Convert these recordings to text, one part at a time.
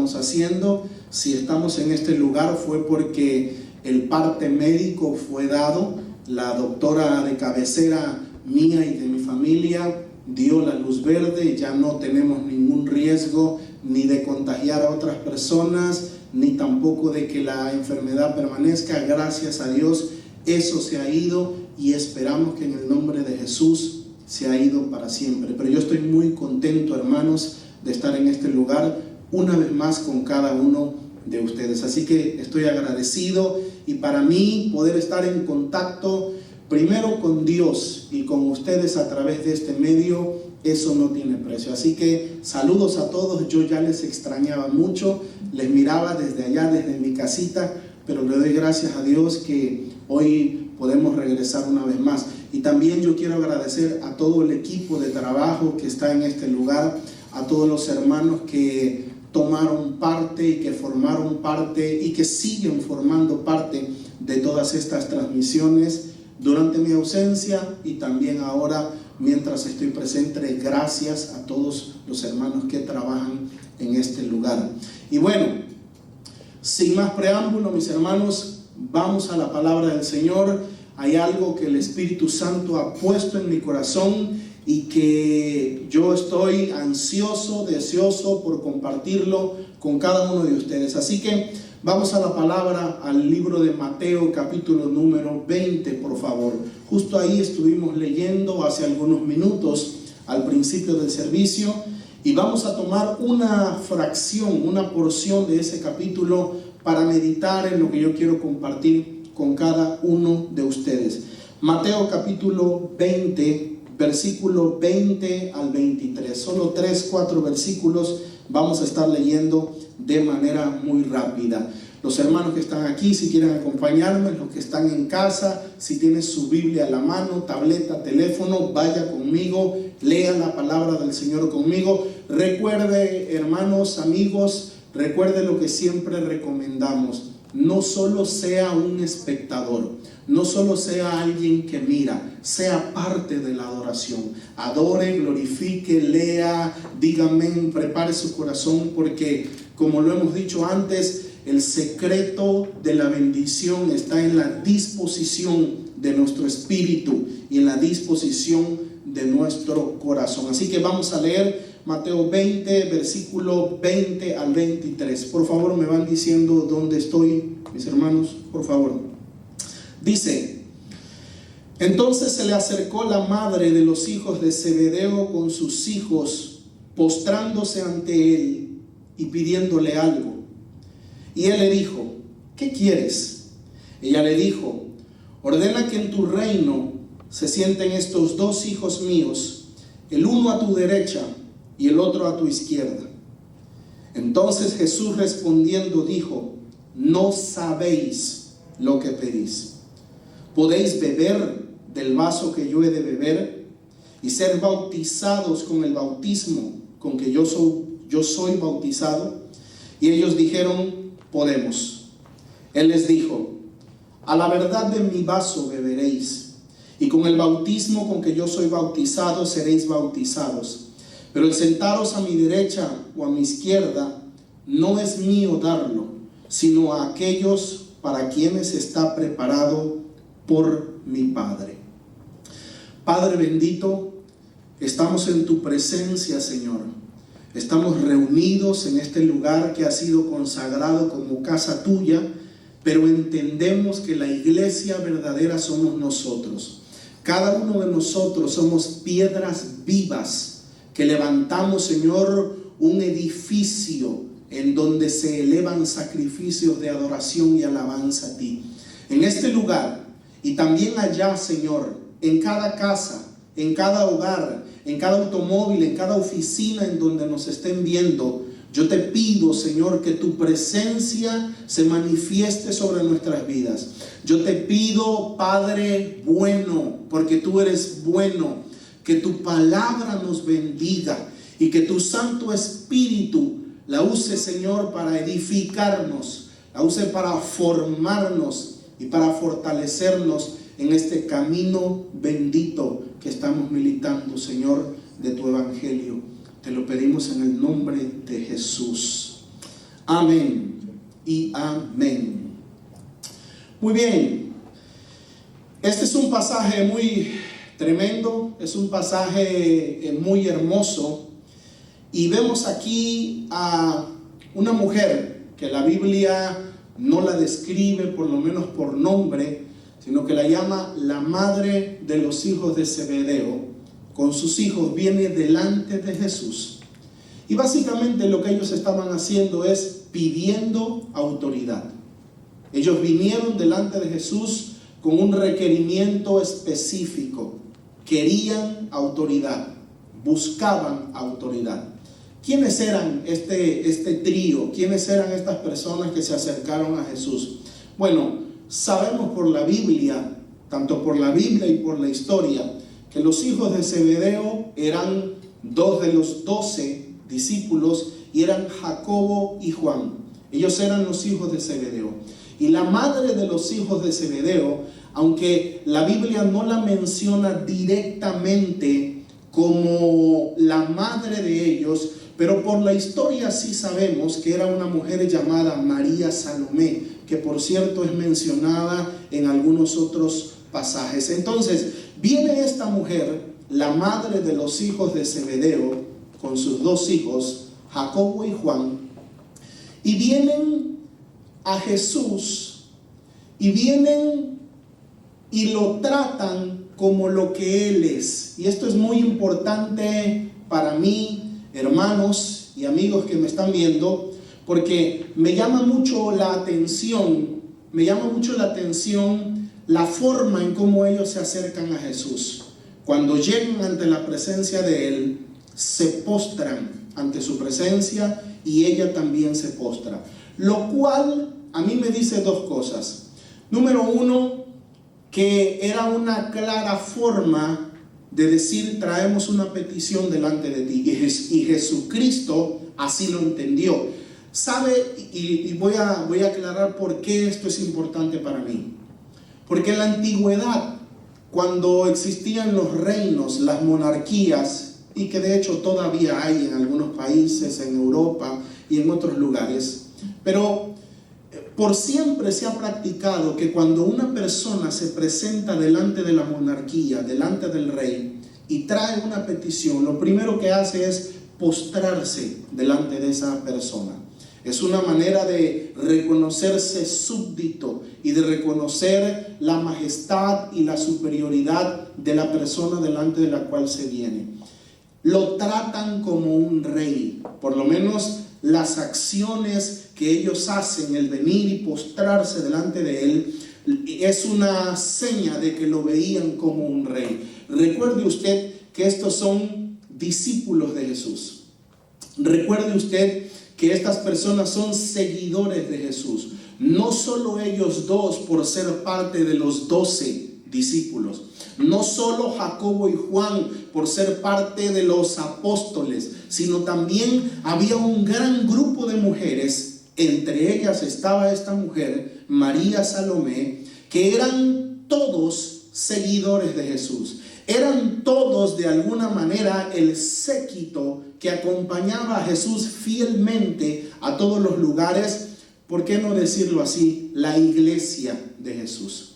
estamos haciendo. Si estamos en este lugar fue porque el parte médico fue dado. La doctora de cabecera mía y de mi familia dio la luz verde. Ya no tenemos ningún riesgo ni de contagiar a otras personas, ni tampoco de que la enfermedad permanezca. Gracias a Dios, eso se ha ido y esperamos que en el nombre de Jesús se ha ido para siempre. Pero yo estoy muy contento, hermanos, de estar en este lugar una vez más con cada uno de ustedes. Así que estoy agradecido, y para mí poder estar en contacto primero con Dios y con ustedes a través de este medio, eso no tiene precio. Así que saludos a todos. Yo ya les extrañaba mucho, les miraba desde allá, desde mi casita, pero le doy gracias a Dios que hoy podemos regresar una vez más. Y también yo quiero agradecer a todo el equipo de trabajo que está en este lugar, a todos los hermanos que tomaron parte y que formaron parte y que siguen formando parte de todas estas transmisiones durante mi ausencia y también ahora mientras estoy presente. Gracias a todos los hermanos que trabajan en este lugar. Y bueno, sin más preámbulo, mis hermanos, vamos a la palabra del Señor. Hay algo que el Espíritu Santo ha puesto en mi corazón y que yo estoy ansioso, deseoso por compartirlo con cada uno de ustedes. Así que vamos a la palabra, al libro de Mateo, capítulo número 20, por favor. Justo ahí estuvimos leyendo hace algunos minutos al principio del servicio, y vamos a tomar una fracción, una porción de ese capítulo para meditar en lo que yo quiero compartir con cada uno de ustedes. Mateo capítulo 20, versículo 20 al 23. Solo 3-4 versículos vamos a estar leyendo de manera muy rápida. Los hermanos que están aquí, si quieren acompañarme, los que están en casa, si tienen su Biblia a la mano, tableta, teléfono, vaya conmigo, lea la palabra del Señor conmigo. Recuerde, hermanos, amigos, recuerde lo que siempre recomendamos. No solo sea un espectador, no solo sea alguien que mira, sea parte de la adoración. Adore, glorifique, lea, diga amén, prepare su corazón, porque como lo hemos dicho antes, el secreto de la bendición está en la disposición de nuestro espíritu y en la disposición de nuestro corazón. Así que vamos a leer Mateo 20, versículo 20 al 23. Por favor, me van diciendo dónde estoy, mis hermanos, por favor. Dice: entonces se le acercó la madre de los hijos de Zebedeo con sus hijos, postrándose ante él y pidiéndole algo. Y él le dijo: ¿qué quieres? Ella le dijo: ordena que en tu reino se sienten estos 2 hijos míos, el uno a tu derecha y el otro a tu izquierda. Entonces Jesús respondiendo dijo: no sabéis lo que pedís. ¿Podéis beber del vaso que yo he de beber y ser bautizados con el bautismo con que yo soy bautizado? Y ellos dijeron: podemos. Él les dijo: a la verdad de mi vaso beberéis, y con el bautismo con que yo soy bautizado seréis bautizados. Pero el sentaros a mi derecha o a mi izquierda no es mío darlo, sino a aquellos para quienes está preparado por mi Padre. Padre bendito, estamos en tu presencia, Señor. Estamos reunidos en este lugar que ha sido consagrado como casa tuya, pero entendemos que la iglesia verdadera somos nosotros. Cada uno de nosotros somos piedras vivas que levantamos, Señor, un edificio en donde se elevan sacrificios de adoración y alabanza a ti. En este lugar y también allá, Señor, en cada casa, en cada hogar, en cada automóvil, en cada oficina en donde nos estén viendo, yo te pido, Señor, que tu presencia se manifieste sobre nuestras vidas. Yo te pido, Padre bueno, porque tú eres bueno, que tu palabra nos bendiga y que tu Santo Espíritu la use, Señor, para edificarnos, la use para formarnos y para fortalecernos en este camino bendito que estamos militando, Señor, de tu evangelio. Te lo pedimos en el nombre de Jesús. Amén y amén. Muy bien. Este es un pasaje muy tremendo, es un pasaje muy hermoso. Y vemos aquí a una mujer que la Biblia no la describe, por lo menos por nombre, sino que la llama la madre de los hijos de Zebedeo. Con sus hijos viene delante de Jesús. Y básicamente lo que ellos estaban haciendo es pidiendo autoridad. Ellos vinieron delante de Jesús con un requerimiento específico. Querían autoridad, buscaban autoridad. ¿Quiénes eran este trío? ¿Quiénes eran estas personas que se acercaron a Jesús? Bueno, sabemos por la Biblia, tanto por la Biblia y por la historia, que los hijos de Zebedeo eran 2 de los 12 discípulos y eran Jacobo y Juan. Ellos eran los hijos de Zebedeo. Y la madre de los hijos de Zebedeo, aunque la Biblia no la menciona directamente como la madre de ellos, pero por la historia sí sabemos que era una mujer llamada María Salomé, que por cierto es mencionada en algunos otros pasajes. Entonces, viene esta mujer, la madre de los hijos de Zebedeo, con sus 2 hijos, Jacobo y Juan, y vienen a Jesús, y vienen y lo tratan como lo que Él es. Y esto es muy importante para mí, hermanos y amigos que me están viendo, porque me llama mucho la atención la forma en cómo ellos se acercan a Jesús. Cuando llegan ante la presencia de Él, se postran ante su presencia y ella también se postra. Lo cual a mí me dice 2 cosas. Número 1, que era una clara forma de decir: traemos una petición delante de ti. Y Jesucristo así lo entendió. ¿Sabe? Y voy a aclarar por qué esto es importante para mí. Porque en la antigüedad, cuando existían los reinos, las monarquías, y que de hecho todavía hay en algunos países, en Europa y en otros lugares, pero por siempre se ha practicado que cuando una persona se presenta delante de la monarquía, delante del rey, y trae una petición, lo primero que hace es postrarse delante de esa persona. Es una manera de reconocerse súbdito y de reconocer la majestad y la superioridad de la persona delante de la cual se viene. Lo tratan como un rey, por lo menos las acciones que ellos hacen, el venir y postrarse delante de Él, es una seña de que lo veían como un rey. Recuerde usted que estos son discípulos de Jesús. Recuerde usted que estas personas son seguidores de Jesús. No solo ellos 2 por ser parte de los 12 discípulos. No solo Jacobo y Juan por ser parte de los apóstoles, sino también había un gran grupo de mujeres. Entre ellas estaba esta mujer, María Salomé, que eran todos seguidores de Jesús. Eran todos de alguna manera el séquito que acompañaba a Jesús fielmente a todos los lugares. ¿Por qué no decirlo así? La iglesia de Jesús.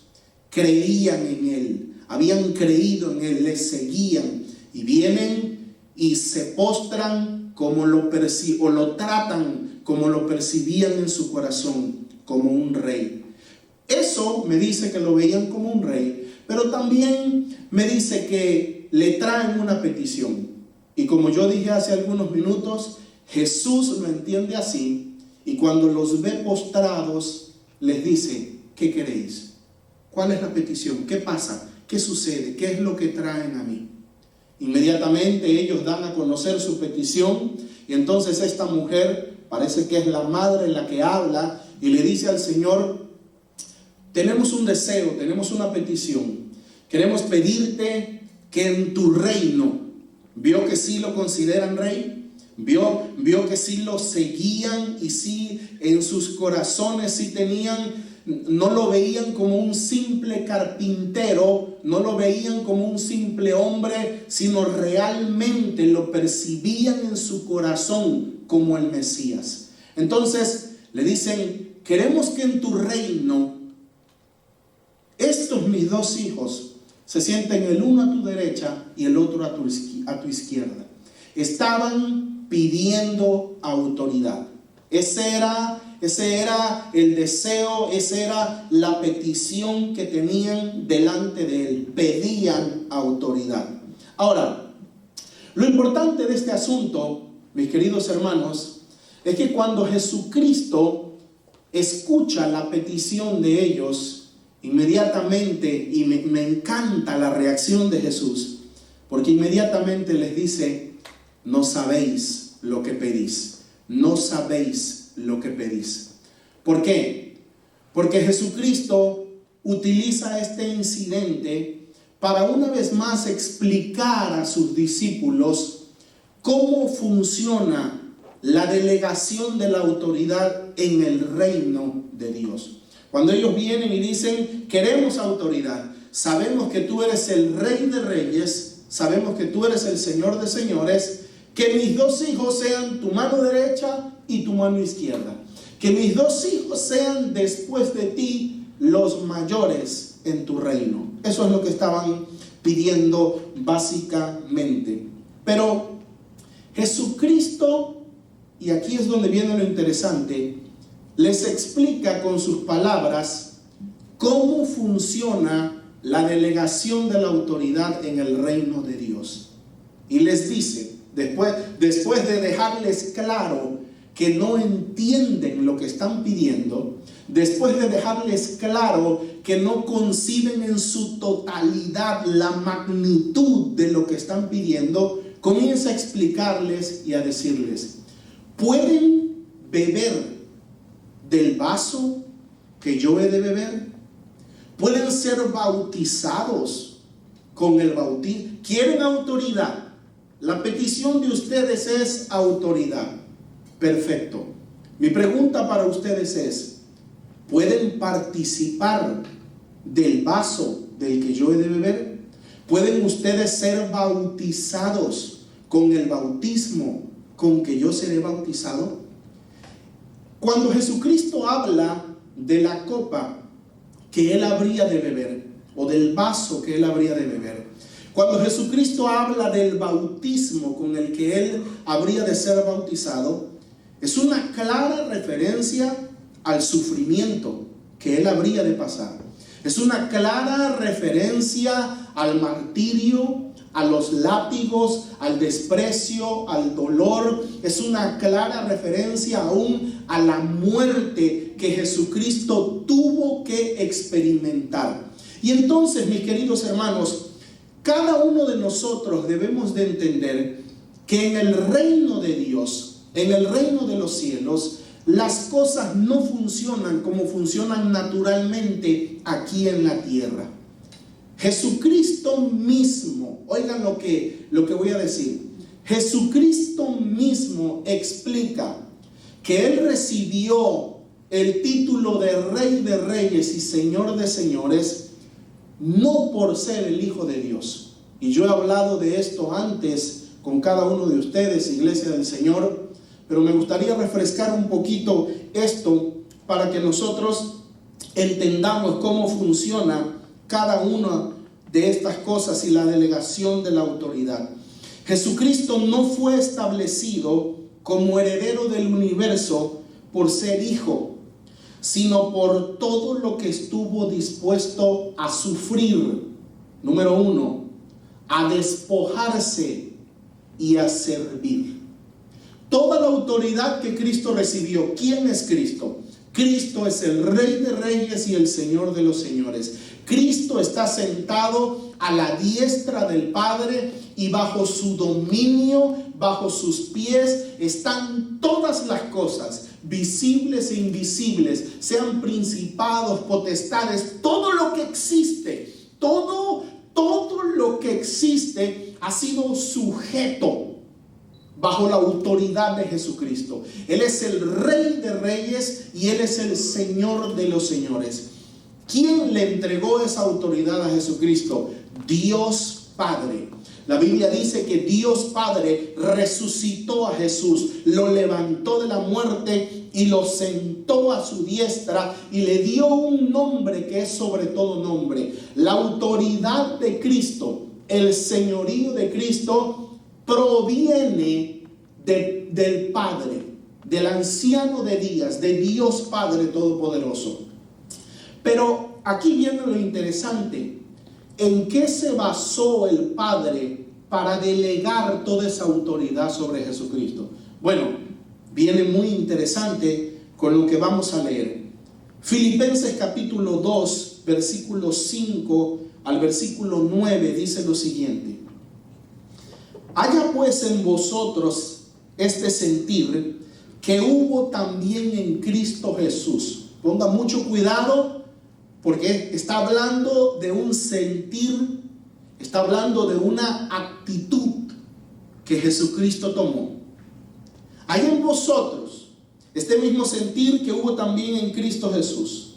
Creían en Él, habían creído en Él, le seguían, y vienen y se postran como lo tratan como lo percibían en su corazón, como un rey. Eso me dice que lo veían como un rey, pero también me dice que le traen una petición. Y como yo dije hace algunos minutos, Jesús lo entiende así, y cuando los ve postrados, les dice: ¿qué queréis? ¿Cuál es la petición? ¿Qué pasa? ¿Qué sucede? ¿Qué es lo que traen a mí? Inmediatamente ellos dan a conocer su petición, y entonces esta mujer, parece que es la madre la que habla, y le dice al Señor: tenemos un deseo, tenemos una petición. Queremos pedirte que en tu reino, vio que sí lo consideran rey, vio que sí lo seguían, y sí en sus corazones sí tenían, no lo veían como un simple carpintero, no lo veían como un simple hombre, sino realmente lo percibían en su corazón como el Mesías. Entonces le dicen: queremos que en tu reino estos mis dos hijos se sienten el uno a tu derecha y el otro a tu izquierda. Estaban pidiendo autoridad. Ese era el deseo, esa era la petición que tenían delante de él. Pedían autoridad. Ahora, lo importante de este asunto, mis queridos hermanos, es que cuando Jesucristo escucha la petición de ellos, inmediatamente, y me encanta la reacción de Jesús, porque inmediatamente les dice: no sabéis lo que pedís. No sabéis lo que pedís. ¿Por qué? Porque Jesucristo utiliza este incidente para una vez más explicar a sus discípulos cómo funciona la delegación de la autoridad en el reino de Dios. Cuando ellos vienen y dicen: queremos autoridad, sabemos que tú eres el Rey de Reyes, sabemos que tú eres el Señor de Señores, que mis dos hijos sean tu mano derecha y tu mano izquierda, que mis dos hijos sean después de ti los mayores en tu reino. Eso es lo que estaban pidiendo básicamente. Pero Jesucristo, y aquí es donde viene lo interesante, les explica con sus palabras cómo funciona la delegación de la autoridad en el reino de Dios. Y les dice, después de dejarles claro que no entienden lo que están pidiendo, después de dejarles claro que no conciben en su totalidad la magnitud de lo que están pidiendo, comienza a explicarles y a decirles: ¿pueden beber del vaso que yo he de beber? ¿Pueden ser bautizados con el bautismo? ¿Quieren autoridad? La petición de ustedes es autoridad. Perfecto. Mi pregunta para ustedes es: ¿pueden participar del vaso del que yo he de beber? ¿Pueden ustedes ser bautizados con el bautismo con que yo seré bautizado? Cuando Jesucristo habla de la copa que él habría de beber, o del vaso que él habría de beber, cuando Jesucristo habla del bautismo con el que él habría de ser bautizado, es una clara referencia al sufrimiento que él habría de pasar. Es una clara referencia al martirio, a los látigos, al desprecio, al dolor. Es una clara referencia aún a la muerte que Jesucristo tuvo que experimentar. Y entonces, mis queridos hermanos, cada uno de nosotros debemos de entender que en el reino de Dios, en el reino de los cielos, las cosas no funcionan como funcionan naturalmente aquí en la tierra. Jesucristo mismo, oigan lo que voy a decir, Jesucristo mismo explica que él recibió el título de Rey de Reyes y Señor de Señores no por ser el Hijo de Dios. Y yo he hablado de esto antes con cada uno de ustedes, Iglesia del Señor, pero me gustaría refrescar un poquito esto para que nosotros entendamos cómo funciona cada una de estas cosas y la delegación de la autoridad. Jesucristo no fue establecido como heredero del universo por ser hijo, sino por todo lo que estuvo dispuesto a sufrir. Número 1, a despojarse y a servir. Toda la autoridad que Cristo recibió. ¿Quién es Cristo? Cristo es el Rey de Reyes y el Señor de los Señores. Cristo está sentado a la diestra del Padre y bajo su dominio, bajo sus pies, están todas las cosas, visibles e invisibles, sean principados, potestades, todo lo que existe, todo lo que existe ha sido sujeto bajo la autoridad de Jesucristo. Él es el Rey de Reyes y Él es el Señor de los Señores. ¿Quién le entregó esa autoridad a Jesucristo? Dios Padre. La Biblia dice que Dios Padre resucitó a Jesús, lo levantó de la muerte y lo sentó a su diestra y le dio un nombre que es sobre todo nombre. La autoridad de Cristo, el señorío de Cristo proviene del Padre, del anciano de días, de Dios Padre Todopoderoso. Pero aquí viene lo interesante. ¿En qué se basó el Padre para delegar toda esa autoridad sobre Jesucristo? Bueno, viene muy interesante con lo que vamos a leer. Filipenses capítulo 2, versículo 5 al versículo 9 dice lo siguiente: haya pues en vosotros este sentir que hubo también en Cristo Jesús. Ponga mucho cuidado, porque está hablando de un sentir, está hablando de una actitud que Jesucristo tomó. Hay en vosotros este mismo sentir que hubo también en Cristo Jesús,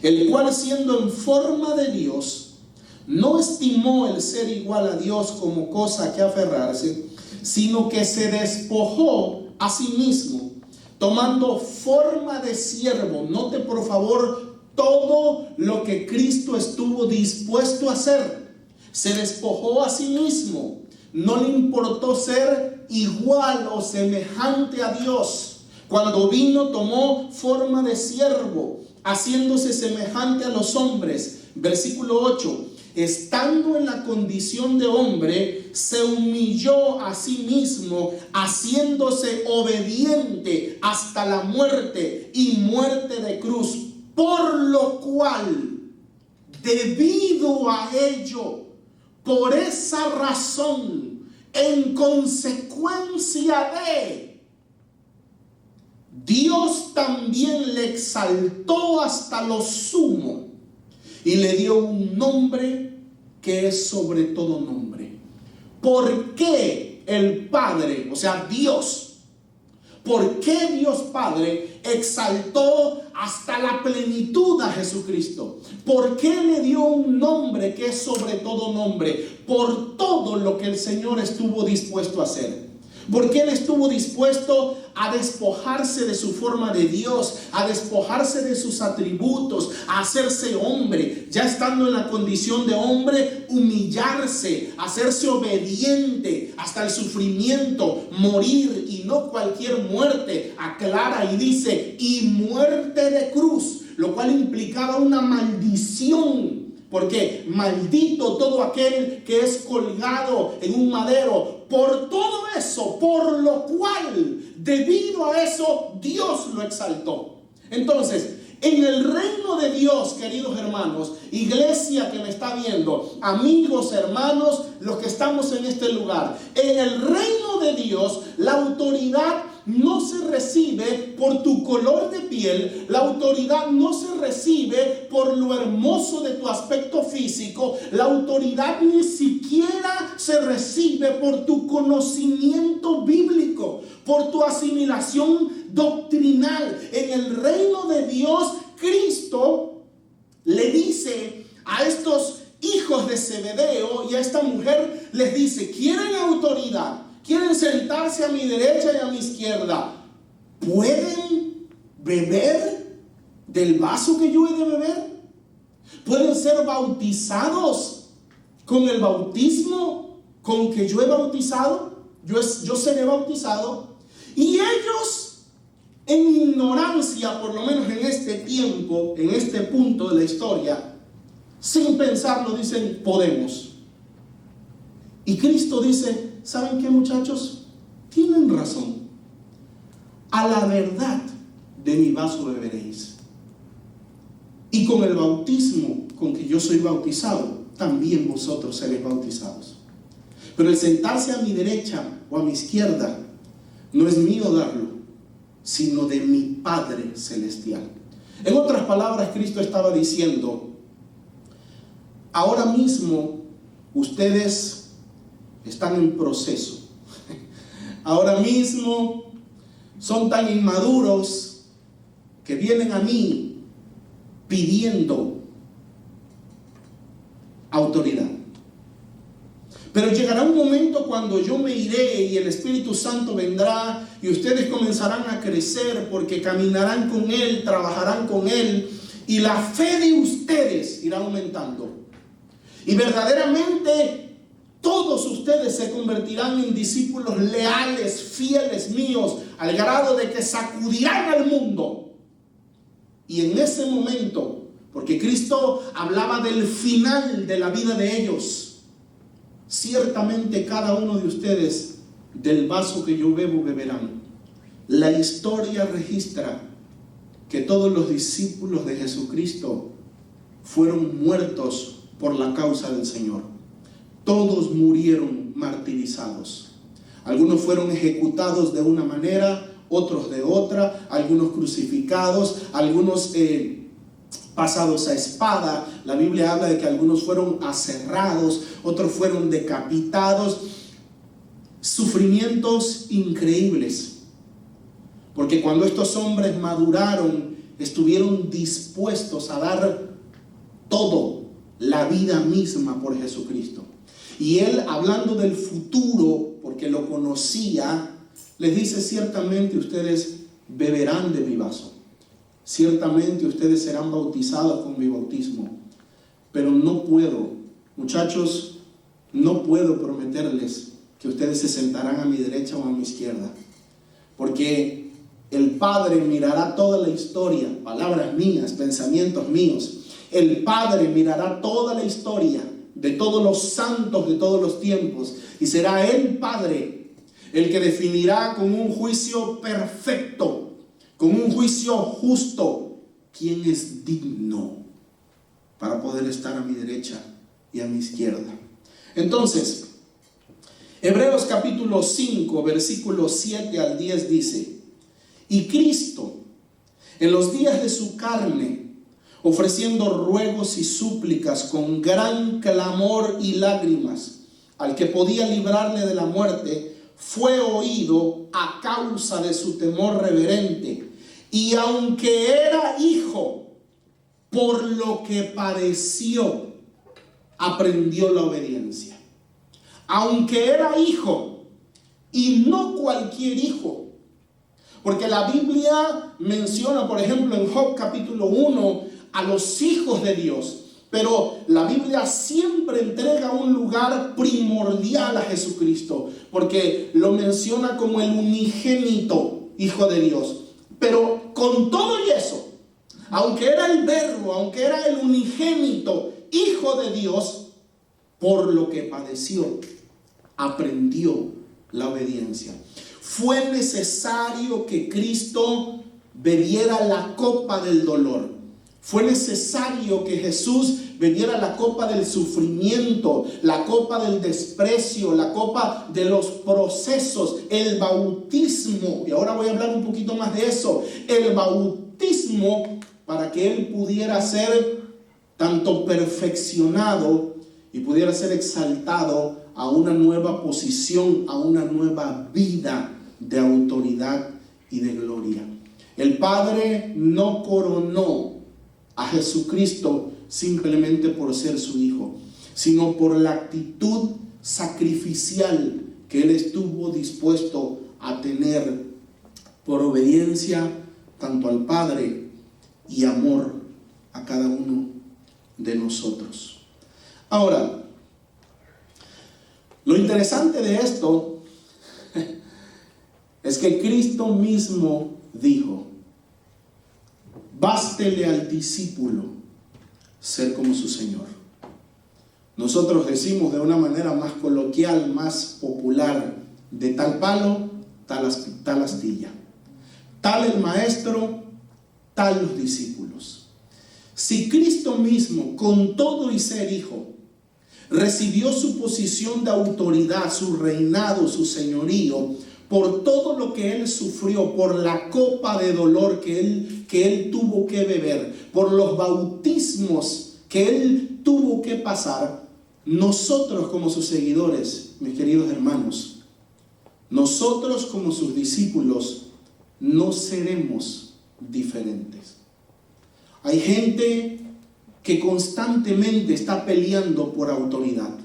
el cual siendo en forma de Dios, no estimó el ser igual a Dios como cosa a que aferrarse, sino que se despojó a sí mismo, tomando forma de siervo. Note por favor todo lo que Cristo estuvo dispuesto a hacer. Se despojó a sí mismo. No le importó ser igual o semejante a Dios. Cuando vino, tomó forma de siervo, haciéndose semejante a los hombres. Versículo 8. Estando en la condición de hombre, se humilló a sí mismo, haciéndose obediente hasta la muerte y muerte de cruz. Por lo cual, debido a ello, por esa razón, en consecuencia de, Dios también le exaltó hasta lo sumo y le dio un nombre que es sobre todo nombre. ¿Por qué el Padre, o sea Dios, por qué Dios Padre exaltó hasta la plenitud a Jesucristo? ¿Por qué le dio un nombre que es sobre todo nombre? Por todo lo que el Señor estuvo dispuesto a hacer. Porque Él estuvo dispuesto a despojarse de su forma de Dios, a despojarse de sus atributos, a hacerse hombre, ya estando en la condición de hombre, humillarse, hacerse obediente hasta el sufrimiento, morir, y no cualquier muerte. Aclara y dice, y muerte de cruz, lo cual implicaba una maldición. Porque maldito todo aquel que es colgado en un madero. Por todo eso, por lo cual, debido a eso, Dios lo exaltó. Entonces, en el reino de Dios, queridos hermanos, iglesia que me está viendo, amigos, hermanos, los que estamos en este lugar, en el reino de Dios, la autoridad no se recibe por tu color de piel, la autoridad no se recibe por lo hermoso de tu aspecto físico, la autoridad ni siquiera se recibe por tu conocimiento bíblico, por tu asimilación doctrinal. En el reino de Dios, Cristo le dice a estos hijos de Zebedeo y a esta mujer, les dice, ¿quieren autoridad? ¿Quieren sentarse a mi derecha y a mi izquierda? ¿Pueden beber del vaso que yo he de beber? ¿Pueden ser bautizados con el bautismo con que yo he bautizado? Yo seré bautizado. Y ellos, en ignorancia, por lo menos en este tiempo, en este punto de la historia, sin pensarlo, dicen, podemos. Y Cristo dice, ¿saben qué, muchachos? Tienen razón. A la verdad de mi vaso beberéis. Y con el bautismo con que yo soy bautizado, también vosotros seréis bautizados. Pero el sentarse a mi derecha o a mi izquierda no es mío darlo, sino de mi Padre Celestial. En otras palabras, Cristo estaba diciendo, ahora mismo ustedes están en proceso. Ahora mismo son tan inmaduros que vienen a mí pidiendo autoridad. Pero llegará un momento cuando yo me iré y el Espíritu Santo vendrá y ustedes comenzarán a crecer porque caminarán con Él, trabajarán con Él y la fe de ustedes irá aumentando. Y verdaderamente todos ustedes se convertirán en discípulos leales, fieles míos, al grado de que sacudirán al mundo. Y en ese momento, porque Cristo hablaba del final de la vida de ellos, ciertamente cada uno de ustedes del vaso que yo bebo beberán. La historia registra que todos los discípulos de Jesucristo fueron muertos por la causa del Señor. Todos murieron martirizados. Algunos fueron ejecutados de una manera, otros de otra, algunos crucificados, algunos pasados a espada. La Biblia habla de que algunos fueron aserrados, otros fueron decapitados. Sufrimientos increíbles, porque cuando estos hombres maduraron, estuvieron dispuestos a dar todo, la vida misma por Jesucristo. Y Él, hablando del futuro, porque lo conocía, les dice: ciertamente ustedes beberán de mi vaso. Ciertamente ustedes serán bautizados con mi bautismo, pero no puedo, muchachos, no puedo prometerles que ustedes se sentarán a mi derecha o a mi izquierda, porque el Padre mirará toda la historia, palabras mías, pensamientos míos. El Padre mirará toda la historia de todos los santos de todos los tiempos, y será el Padre el que definirá con un juicio perfecto, con un juicio justo, quién es digno para poder estar a mi derecha y a mi izquierda. Entonces, Hebreos capítulo 5, versículos 7 al 10 dice: y Cristo, en los días de su carne, ofreciendo ruegos y súplicas con gran clamor y lágrimas al que podía librarle de la muerte, fue oído a causa de su temor reverente. Y aunque era hijo, por lo que padeció, aprendió la obediencia. Aunque era hijo, y no cualquier hijo, porque la Biblia menciona, por ejemplo, en Job capítulo 1, a los hijos de Dios, pero la Biblia siempre entrega un lugar primordial a Jesucristo, porque lo menciona como el unigénito Hijo de Dios. Pero con todo y eso, aunque era el verbo, aunque era el unigénito Hijo de Dios, por lo que padeció, aprendió la obediencia. Fue necesario que Cristo bebiera la copa del dolor. Fue necesario que Jesús bebiera la copa del sufrimiento, la copa del desprecio, la copa de los procesos, el bautismo. Y ahora voy a hablar un poquito más de eso. El bautismo, para que Él pudiera ser tanto perfeccionado y pudiera ser exaltado a una nueva posición, a una nueva vida de autoridad y de gloria. El Padre no coronó a Jesucristo simplemente por ser su hijo, sino por la actitud sacrificial que Él estuvo dispuesto a tener por obediencia tanto al Padre y amor a cada uno de nosotros. Ahora, lo interesante de esto es que Cristo mismo dijo: bástele al discípulo ser como su Señor. Nosotros decimos de una manera más coloquial, más popular: de tal palo, tal astilla. Tal el maestro, tal los discípulos. Si Cristo mismo, con todo y ser hijo, recibió su posición de autoridad, su reinado, su señorío, por todo lo que Él sufrió, por la copa de dolor que él tuvo que beber, por los bautismos que Él tuvo que pasar, nosotros como sus seguidores, mis queridos hermanos, nosotros como sus discípulos, no seremos diferentes. Hay gente que constantemente está peleando por autoridad.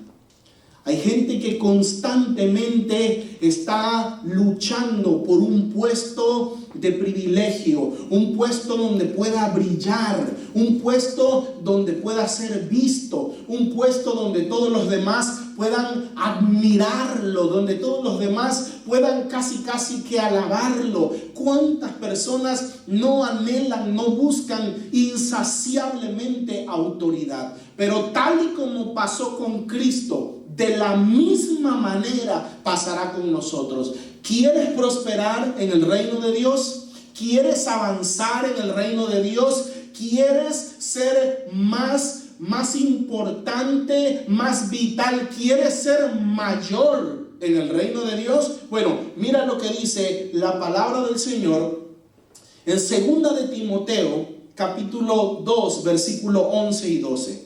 Hay gente que constantemente está luchando por un puesto de privilegio, un puesto donde pueda brillar, un puesto donde pueda ser visto, un puesto donde todos los demás puedan admirarlo, donde todos los demás puedan casi que alabarlo. ¿Cuántas personas no anhelan, no buscan insaciablemente autoridad? Pero tal y como pasó con Cristo, de la misma manera pasará con nosotros. ¿Quieres prosperar en el reino de Dios? ¿Quieres avanzar en el reino de Dios? ¿Quieres ser más importante, más vital? ¿Quieres ser mayor en el reino de Dios? Bueno, mira lo que dice la palabra del Señor en 2 de Timoteo, capítulo 2, versículo 11 y 12.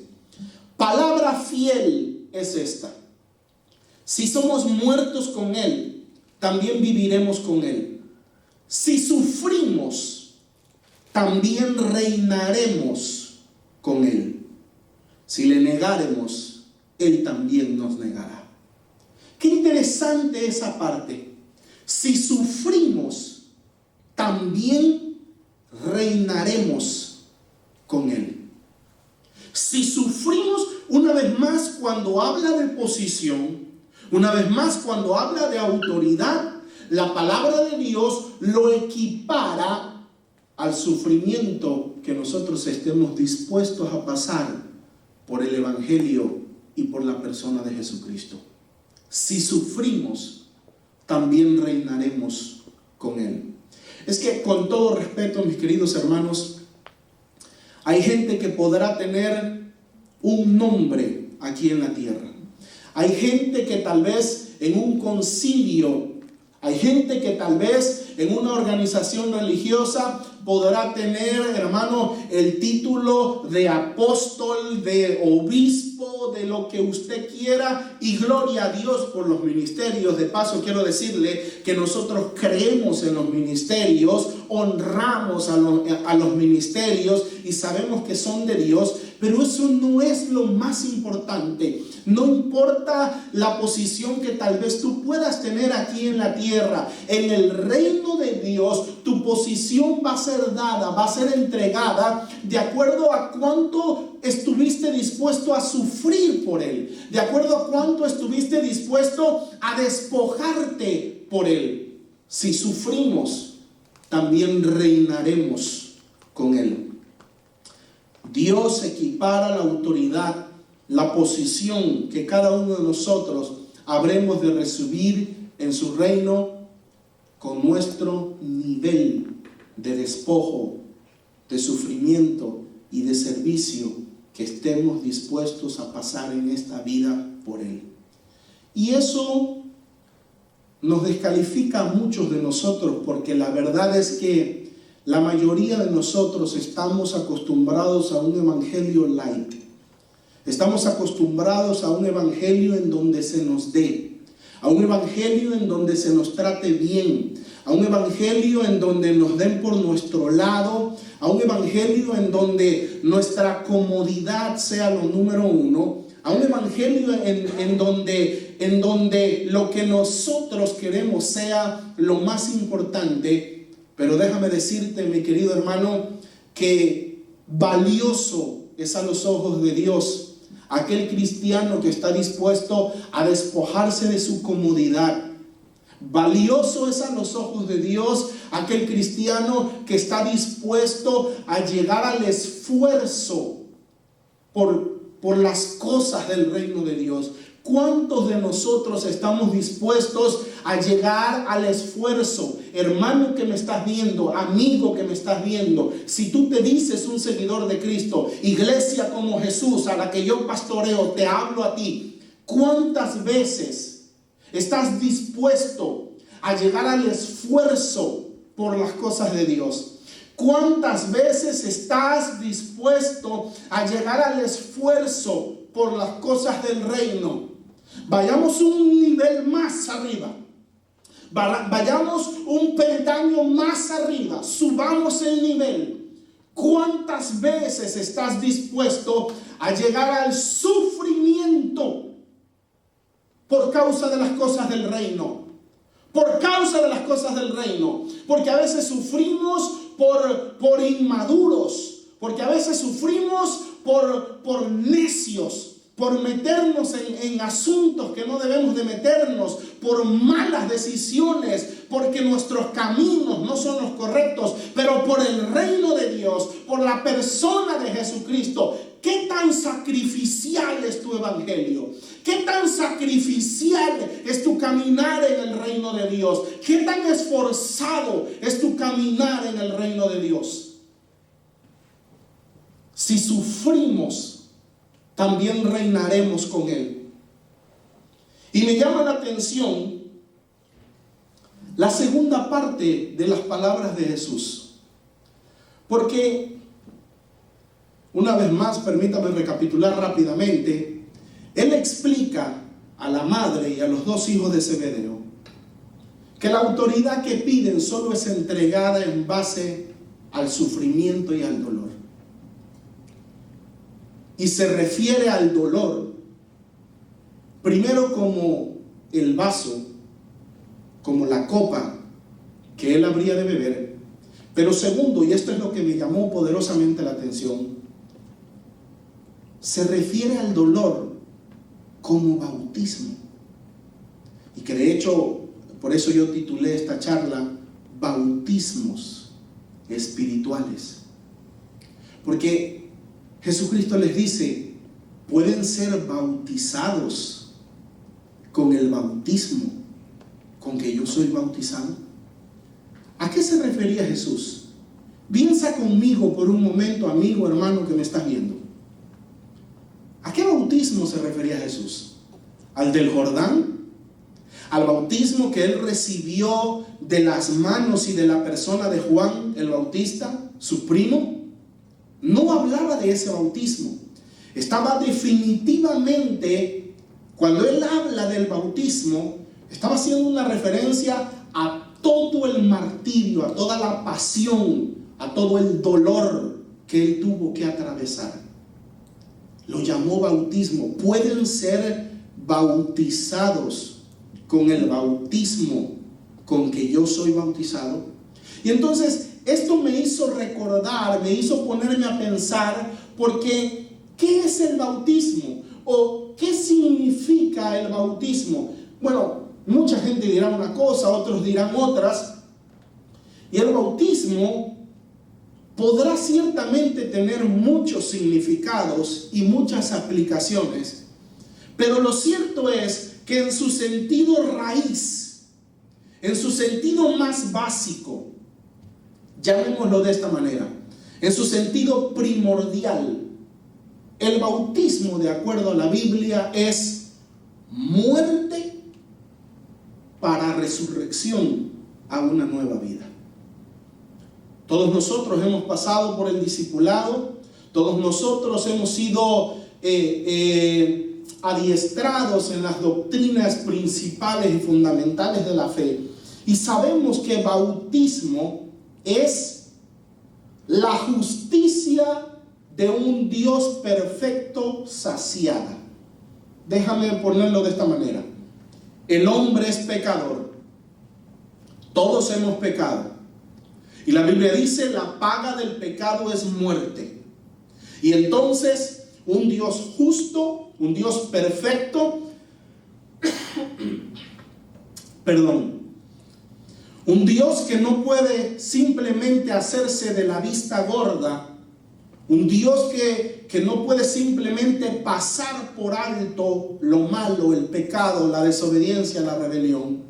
Palabra fiel es esta: si somos muertos con Él, también viviremos con Él. Si sufrimos, también reinaremos con Él. Si le negaremos, Él también nos negará. Qué interesante esa parte. Si sufrimos, también reinaremos con Él. Si sufrimos, una vez más, cuando habla de posición, una vez más, cuando habla de autoridad, la palabra de Dios lo equipara al sufrimiento que nosotros estemos dispuestos a pasar por el Evangelio y por la persona de Jesucristo. Si sufrimos, también reinaremos con Él. Es que, con todo respeto, mis queridos hermanos, hay gente que podrá tener un nombre aquí en la tierra. Hay gente que tal vez en un concilio, hay gente que tal vez en una organización religiosa podrá tener, hermano, el título de apóstol, de obispo, de lo que usted quiera, y gloria a Dios por los ministerios. De paso, quiero decirle que nosotros creemos en los ministerios, honramos a los ministerios y sabemos que son de Dios, pero eso no es lo más importante. No importa la posición que tal vez tú puedas tener aquí en la tierra, en el reino de Dios, tu posición va a ser dada, va a ser entregada de acuerdo a cuánto estuviste dispuesto a sufrir por Él, de acuerdo a cuánto estuviste dispuesto a despojarte por Él. Si sufrimos, también reinaremos con Él. Dios equipara la autoridad, la posición que cada uno de nosotros habremos de recibir en su reino con nuestro nivel de despojo, de sufrimiento y de servicio que estemos dispuestos a pasar en esta vida por Él. Y eso nos descalifica a muchos de nosotros, porque la verdad es que la mayoría de nosotros estamos acostumbrados a un evangelio light. Estamos acostumbrados a un evangelio en donde se nos dé, a un evangelio en donde se nos trate bien, a un evangelio en donde nos den por nuestro lado, a un evangelio en donde nuestra comodidad sea lo número uno, a un evangelio en donde lo que nosotros queremos sea lo más importante. Pero déjame decirte, mi querido hermano, que valioso es a los ojos de Dios aquel cristiano que está dispuesto a despojarse de su comodidad. Valioso es a los ojos de Dios aquel cristiano que está dispuesto a llegar al esfuerzo por las cosas del reino de Dios. ¿Cuántos de nosotros estamos dispuestos a llegar al esfuerzo? Hermano que me estás viendo, amigo que me estás viendo, si tú te dices un seguidor de Cristo, iglesia como Jesús, a la que yo pastoreo, te hablo a ti. ¿Cuántas veces estás dispuesto a llegar al esfuerzo por las cosas de Dios? ¿Cuántas veces estás dispuesto a llegar al esfuerzo por las cosas del reino? Vayamos un nivel más arriba. Vayamos un peldaño más arriba. Subamos el nivel. ¿Cuántas veces estás dispuesto a llegar al sufrimiento por causa de las cosas del reino. Por causa de las cosas del reino. Porque a veces sufrimos por inmaduros. Porque a veces sufrimos por necios. Por meternos en asuntos que no debemos de meternos. Por malas decisiones. Porque nuestros caminos no son los correctos. Pero por el reino de Dios. Por la persona de Jesucristo. ¿Qué tan sacrificial es tu evangelio? ¿Qué tan sacrificial es tu caminar en el reino de Dios? ¿Qué tan esforzado es tu caminar en el reino de Dios? Si sufrimos, también reinaremos con Él. Y me llama la atención la segunda parte de las palabras de Jesús. Porque, una vez más, permítame recapitular rápidamente. Él explica a la madre y a los dos hijos de Zebedeo que la autoridad que piden solo es entregada en base al sufrimiento y al dolor. Y se refiere al dolor primero como el vaso, como la copa que él habría de beber, pero segundo, y esto es lo que me llamó poderosamente la atención, se refiere al dolor como bautismo. Y que de hecho, por eso yo titulé esta charla Bautismos Espirituales. Porque Jesucristo les dice, pueden ser bautizados con el bautismo con que yo soy bautizado. ¿A qué se refería Jesús? Piensa conmigo por un momento, amigo, hermano que me estás viendo. ¿A qué bautismo se refería Jesús? ¿Al del Jordán? ¿Al bautismo que él recibió de las manos y de la persona de Juan el Bautista, su primo? No hablaba de ese bautismo. Estaba definitivamente, cuando él habla del bautismo, estaba haciendo una referencia a todo el martirio, a toda la pasión, a todo el dolor que él tuvo que atravesar. Lo llamó bautismo. Pueden ser bautizados con el bautismo con que yo soy bautizado. Y entonces esto me hizo recordar, me hizo ponerme a pensar, porque ¿qué es el bautismo? ¿O qué significa el bautismo? Bueno, mucha gente dirá una cosa, otros dirán otras. Y el bautismo podrá ciertamente tener muchos significados y muchas aplicaciones, pero lo cierto es que en su sentido raíz, en su sentido más básico, llamémoslo de esta manera, en su sentido primordial, el bautismo, de acuerdo a la Biblia, es muerte para resurrección a una nueva vida. Todos nosotros hemos pasado por el discipulado, todos nosotros hemos sido adiestrados en las doctrinas principales y fundamentales de la fe, y sabemos que bautismo es la justicia de un Dios perfecto saciada. Déjame ponerlo de esta manera. El hombre es pecador. Todos hemos pecado. Y la Biblia dice, la paga del pecado es muerte. Y entonces, un Dios justo, un Dios perfecto, un Dios que no puede simplemente hacerse de la vista gorda, un Dios que no puede simplemente pasar por alto lo malo, el pecado, la desobediencia, la rebelión.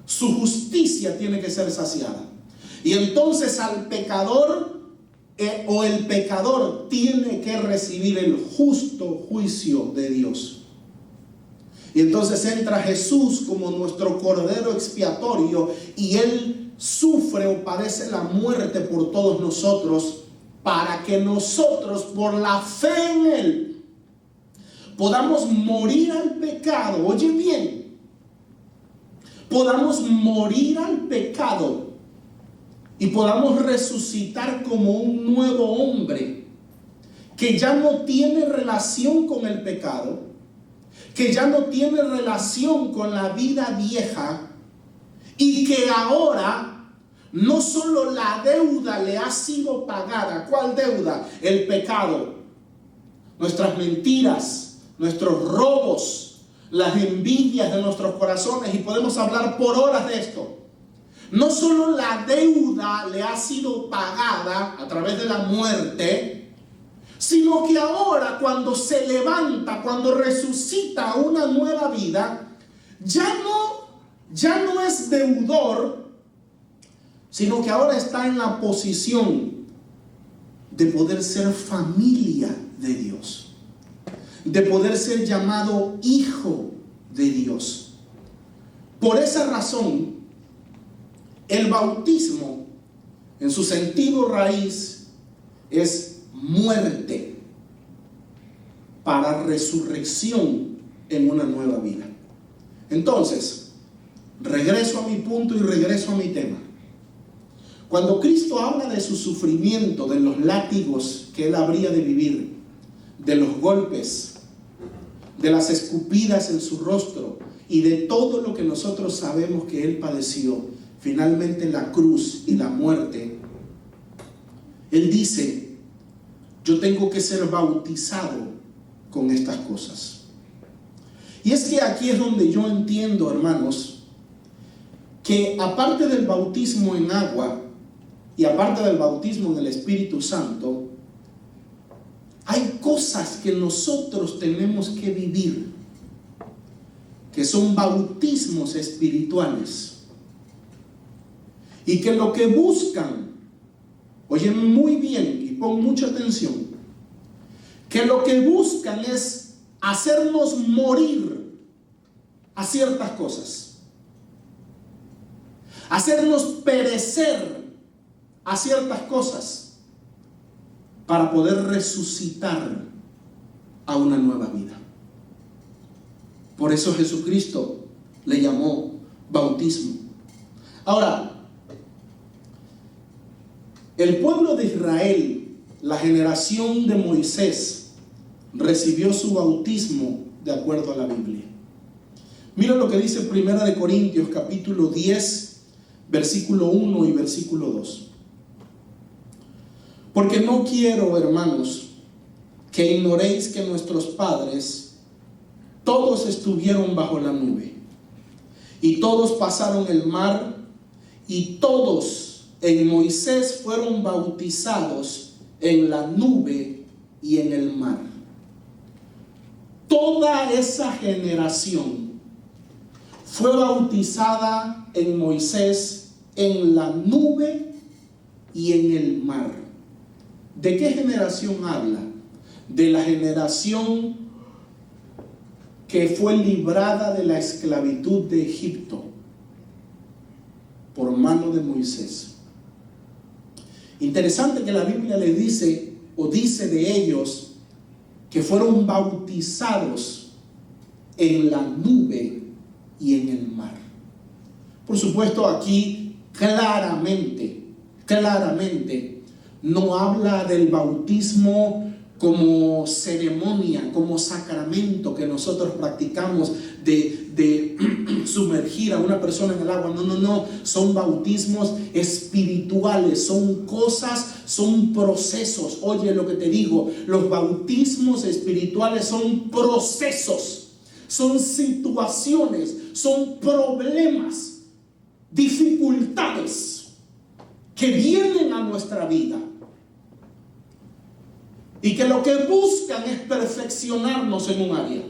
Su justicia tiene que ser saciada. Y entonces al pecador el pecador tiene que recibir el justo juicio de Dios. Y entonces entra Jesús como nuestro cordero expiatorio, y Él sufre o padece la muerte por todos nosotros, para que nosotros, por la fe en Él, podamos morir al pecado. Oye bien, podamos morir al pecado y podamos resucitar como un nuevo hombre que ya no tiene relación con el pecado, que ya no tiene relación con la vida vieja y que ahora no solo la deuda le ha sido pagada. ¿Cuál deuda? El pecado, nuestras mentiras, nuestros robos, las envidias de nuestros corazones, y podemos hablar por horas de esto. No solo la deuda le ha sido pagada a través de la muerte, sino que ahora cuando se levanta, cuando resucita una nueva vida, ya no es deudor, sino que ahora está en la posición de poder ser familia de Dios, de poder ser llamado hijo de Dios. Por esa razón, el bautismo, en su sentido raíz, es muerte para resurrección en una nueva vida. Entonces, regreso a mi punto y regreso a mi tema. Cuando Cristo habla de su sufrimiento, de los látigos que Él habría de vivir, de los golpes, de las escupidas en su rostro y de todo lo que nosotros sabemos que Él padeció, finalmente la cruz y la muerte, Él dice: yo tengo que ser bautizado con estas cosas. Y es que aquí es donde yo entiendo, hermanos, que aparte del bautismo en agua y aparte del bautismo en el Espíritu Santo, hay cosas que nosotros tenemos que vivir, que son bautismos espirituales, y que lo que buscan, oye muy bien y pon mucha atención, que lo que buscan es hacernos morir a ciertas cosas, hacernos perecer a ciertas cosas, para poder resucitar a una nueva vida. Por eso Jesucristo le llamó bautismo. Ahora, el pueblo de Israel, la generación de Moisés, recibió su bautismo de acuerdo a la Biblia. Mira lo que dice 1 Corintios capítulo 10, versículo 1 y versículo 2. Porque no quiero, hermanos, que ignoréis que nuestros padres todos estuvieron bajo la nube, y todos pasaron el mar, y todos en Moisés fueron bautizados en la nube y en el mar. Toda esa generación fue bautizada en Moisés, en la nube y en el mar. ¿De qué generación habla? De la generación que fue librada de la esclavitud de Egipto por mano de Moisés. Interesante que la Biblia le dice, o dice de ellos, que fueron bautizados en la nube y en el mar. Por supuesto, aquí claramente no habla del bautismo como ceremonia, como sacramento que nosotros practicamos de sumergir a una persona en el agua. No, son bautismos espirituales, son cosas, son procesos. Oye lo que te digo, los bautismos espirituales son procesos, son situaciones, son problemas, dificultades que vienen a nuestra vida y que lo que buscan es perfeccionarnos en un área,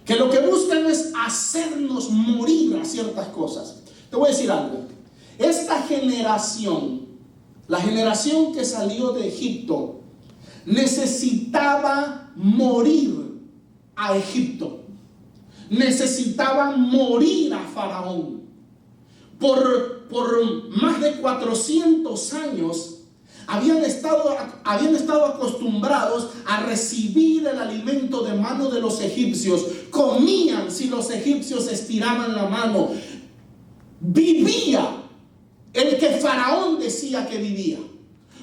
que lo que buscan es hacernos morir a ciertas cosas. Te voy a decir algo. Esta generación, la generación que salió de Egipto, necesitaba morir a Egipto, necesitaba morir a Faraón. Por más de 400 años habían estado acostumbrados a recibir el alimento de mano de los egipcios. Comían si los egipcios estiraban la mano. Vivía el que Faraón decía que vivía.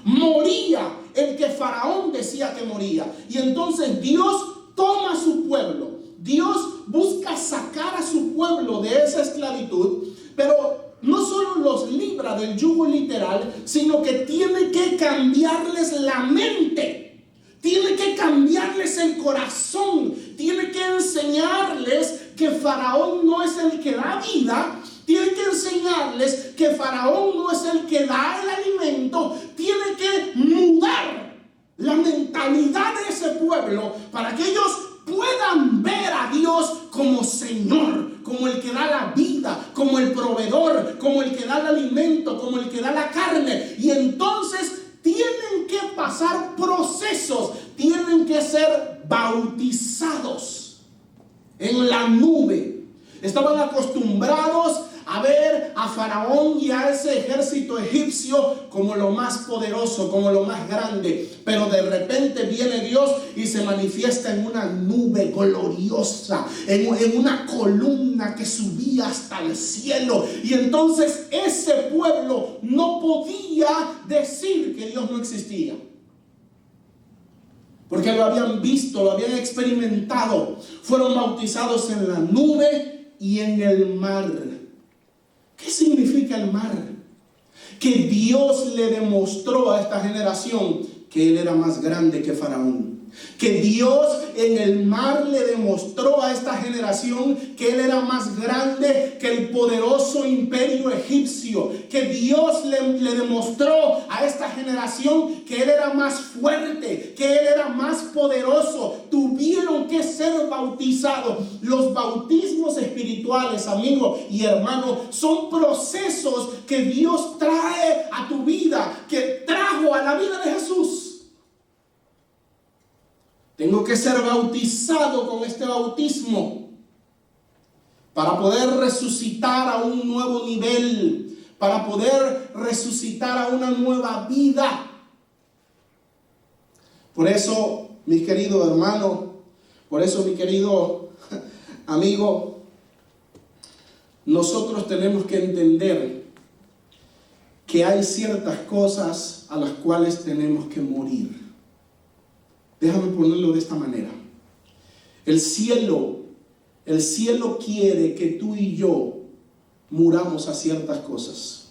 Moría el que Faraón decía que moría. Y entonces Dios toma a su pueblo, Dios busca sacar a su pueblo de esa esclavitud, pero no solo los libra del yugo literal, sino que tiene que cambiarles la mente, tiene que cambiarles el corazón, tiene que enseñarles que Faraón no es el que da vida, tiene que enseñarles que Faraón no es el que da el alimento, tiene que mudar la mentalidad de ese pueblo para que ellos puedan ver a Dios como Señor, como el que da la vida, como el proveedor, como el que da el alimento, como el que da la carne. Y entonces tienen que pasar procesos, tienen que ser bautizados en la nube. Estaban acostumbrados a ver a Faraón y a ese ejército egipcio como lo más poderoso, como lo más grande. Pero de repente viene Dios y se manifiesta en una nube gloriosa, en una columna que subía hasta el cielo. Y entonces ese pueblo no podía decir que Dios no existía, porque lo habían visto, lo habían experimentado. Fueron bautizados en la nube y en el mar. ¿Qué significa el mar? Que Dios le demostró a esta generación que Él era más grande que Faraón. Que Dios en el mar le demostró a esta generación que Él era más grande que el poderoso imperio egipcio. Que Dios le demostró a esta generación que Él era más fuerte, que Él era más poderoso. Tuvieron que ser bautizados. Los bautismos espirituales, amigo y hermano, son procesos que Dios trae a tu vida, que trajo a la vida de Jesús. Tengo que ser bautizado con este bautismo para poder resucitar a un nuevo nivel, para poder resucitar a una nueva vida. Por eso, mi querido hermano, por eso, mi querido amigo, nosotros tenemos que entender que hay ciertas cosas a las cuales tenemos que morir. Déjame ponerlo de esta manera. El cielo quiere que tú y yo muramos a ciertas cosas.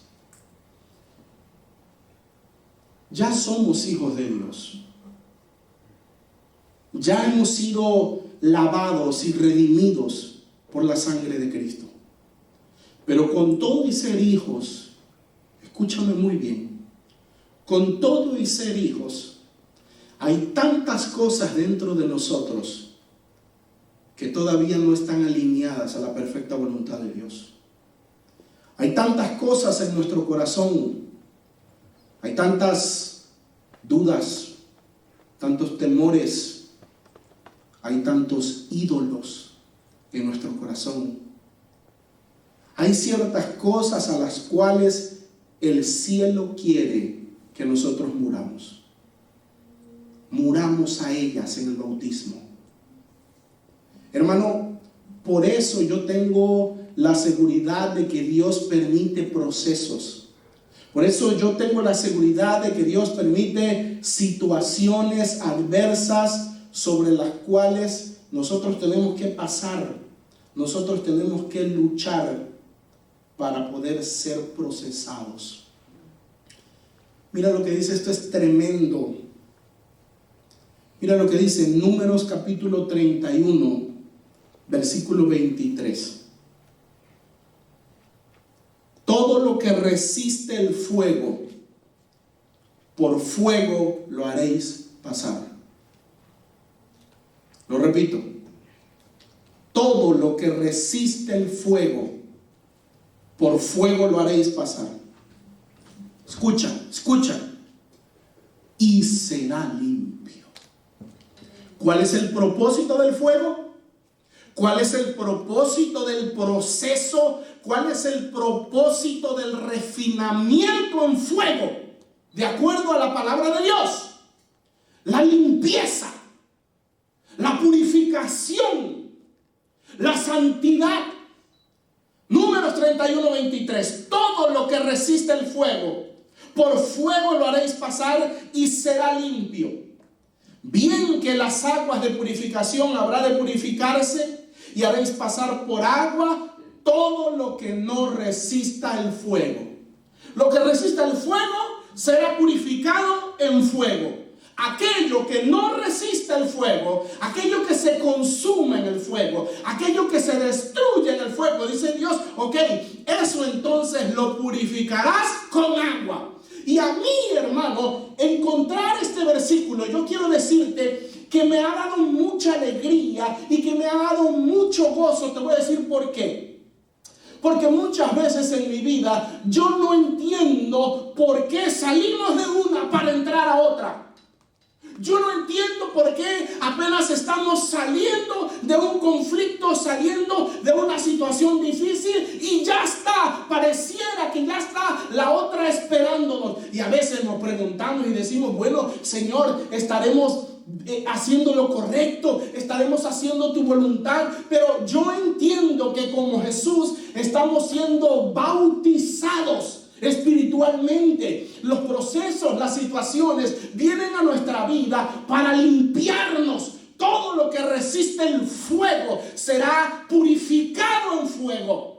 Ya somos hijos de Dios. Ya hemos sido lavados y redimidos por la sangre de Cristo. Pero con todo y ser hijos, escúchame muy bien, con todo y ser hijos, hay tantas cosas dentro de nosotros que todavía no están alineadas a la perfecta voluntad de Dios. Hay tantas cosas en nuestro corazón, hay tantas dudas, tantos temores, hay tantos ídolos en nuestro corazón. Hay ciertas cosas a las cuales el cielo quiere que nosotros muramos. Muramos a ellas en el bautismo. Hermano, por eso yo tengo la seguridad de que Dios permite procesos. Por eso yo tengo la seguridad de que Dios permite situaciones adversas sobre las cuales nosotros tenemos que pasar. Nosotros tenemos que luchar para poder ser procesados. Mira lo que dice, esto es tremendo. Mira lo que dice en Números capítulo 31, versículo 23. Todo lo que resiste el fuego, por fuego lo haréis pasar. Lo repito. Todo lo que resiste el fuego, por fuego lo haréis pasar. Escucha, escucha. Y será limpio. ¿Cuál es el propósito del fuego? ¿Cuál es el propósito del proceso? ¿Cuál es el propósito del refinamiento en fuego? De acuerdo a la palabra de Dios. La limpieza, la purificación, la santidad. Números 31, 23. Todo lo que resiste el fuego, por fuego lo haréis pasar y será limpio. Bien que las aguas de purificación habrá de purificarse, y haréis pasar por agua todo lo que no resista el fuego. Lo que resista el fuego será purificado en fuego. Aquello que no resiste el fuego, aquello que se consume en el fuego, aquello que se destruye en el fuego, dice Dios, ok, eso entonces lo purificarás con agua. Y a mí, hermano, encontrar este versículo, yo quiero decirte que me ha dado mucha alegría y que me ha dado mucho gozo. Te voy a decir por qué. Porque muchas veces en mi vida yo no entiendo por qué salimos de una para entrar a otra. Yo no entiendo por qué apenas estamos saliendo de un conflicto, saliendo de una situación difícil y ya está, pareciera que ya está la otra esperándonos. Y a veces nos preguntamos y decimos, bueno, Señor, estaremos haciendo lo correcto, estaremos haciendo tu voluntad, pero yo entiendo que como Jesús estamos siendo bautizados espiritualmente. Los procesos, las situaciones vienen a nuestra vida para limpiarnos. Todo lo que resiste el fuego será purificado en fuego.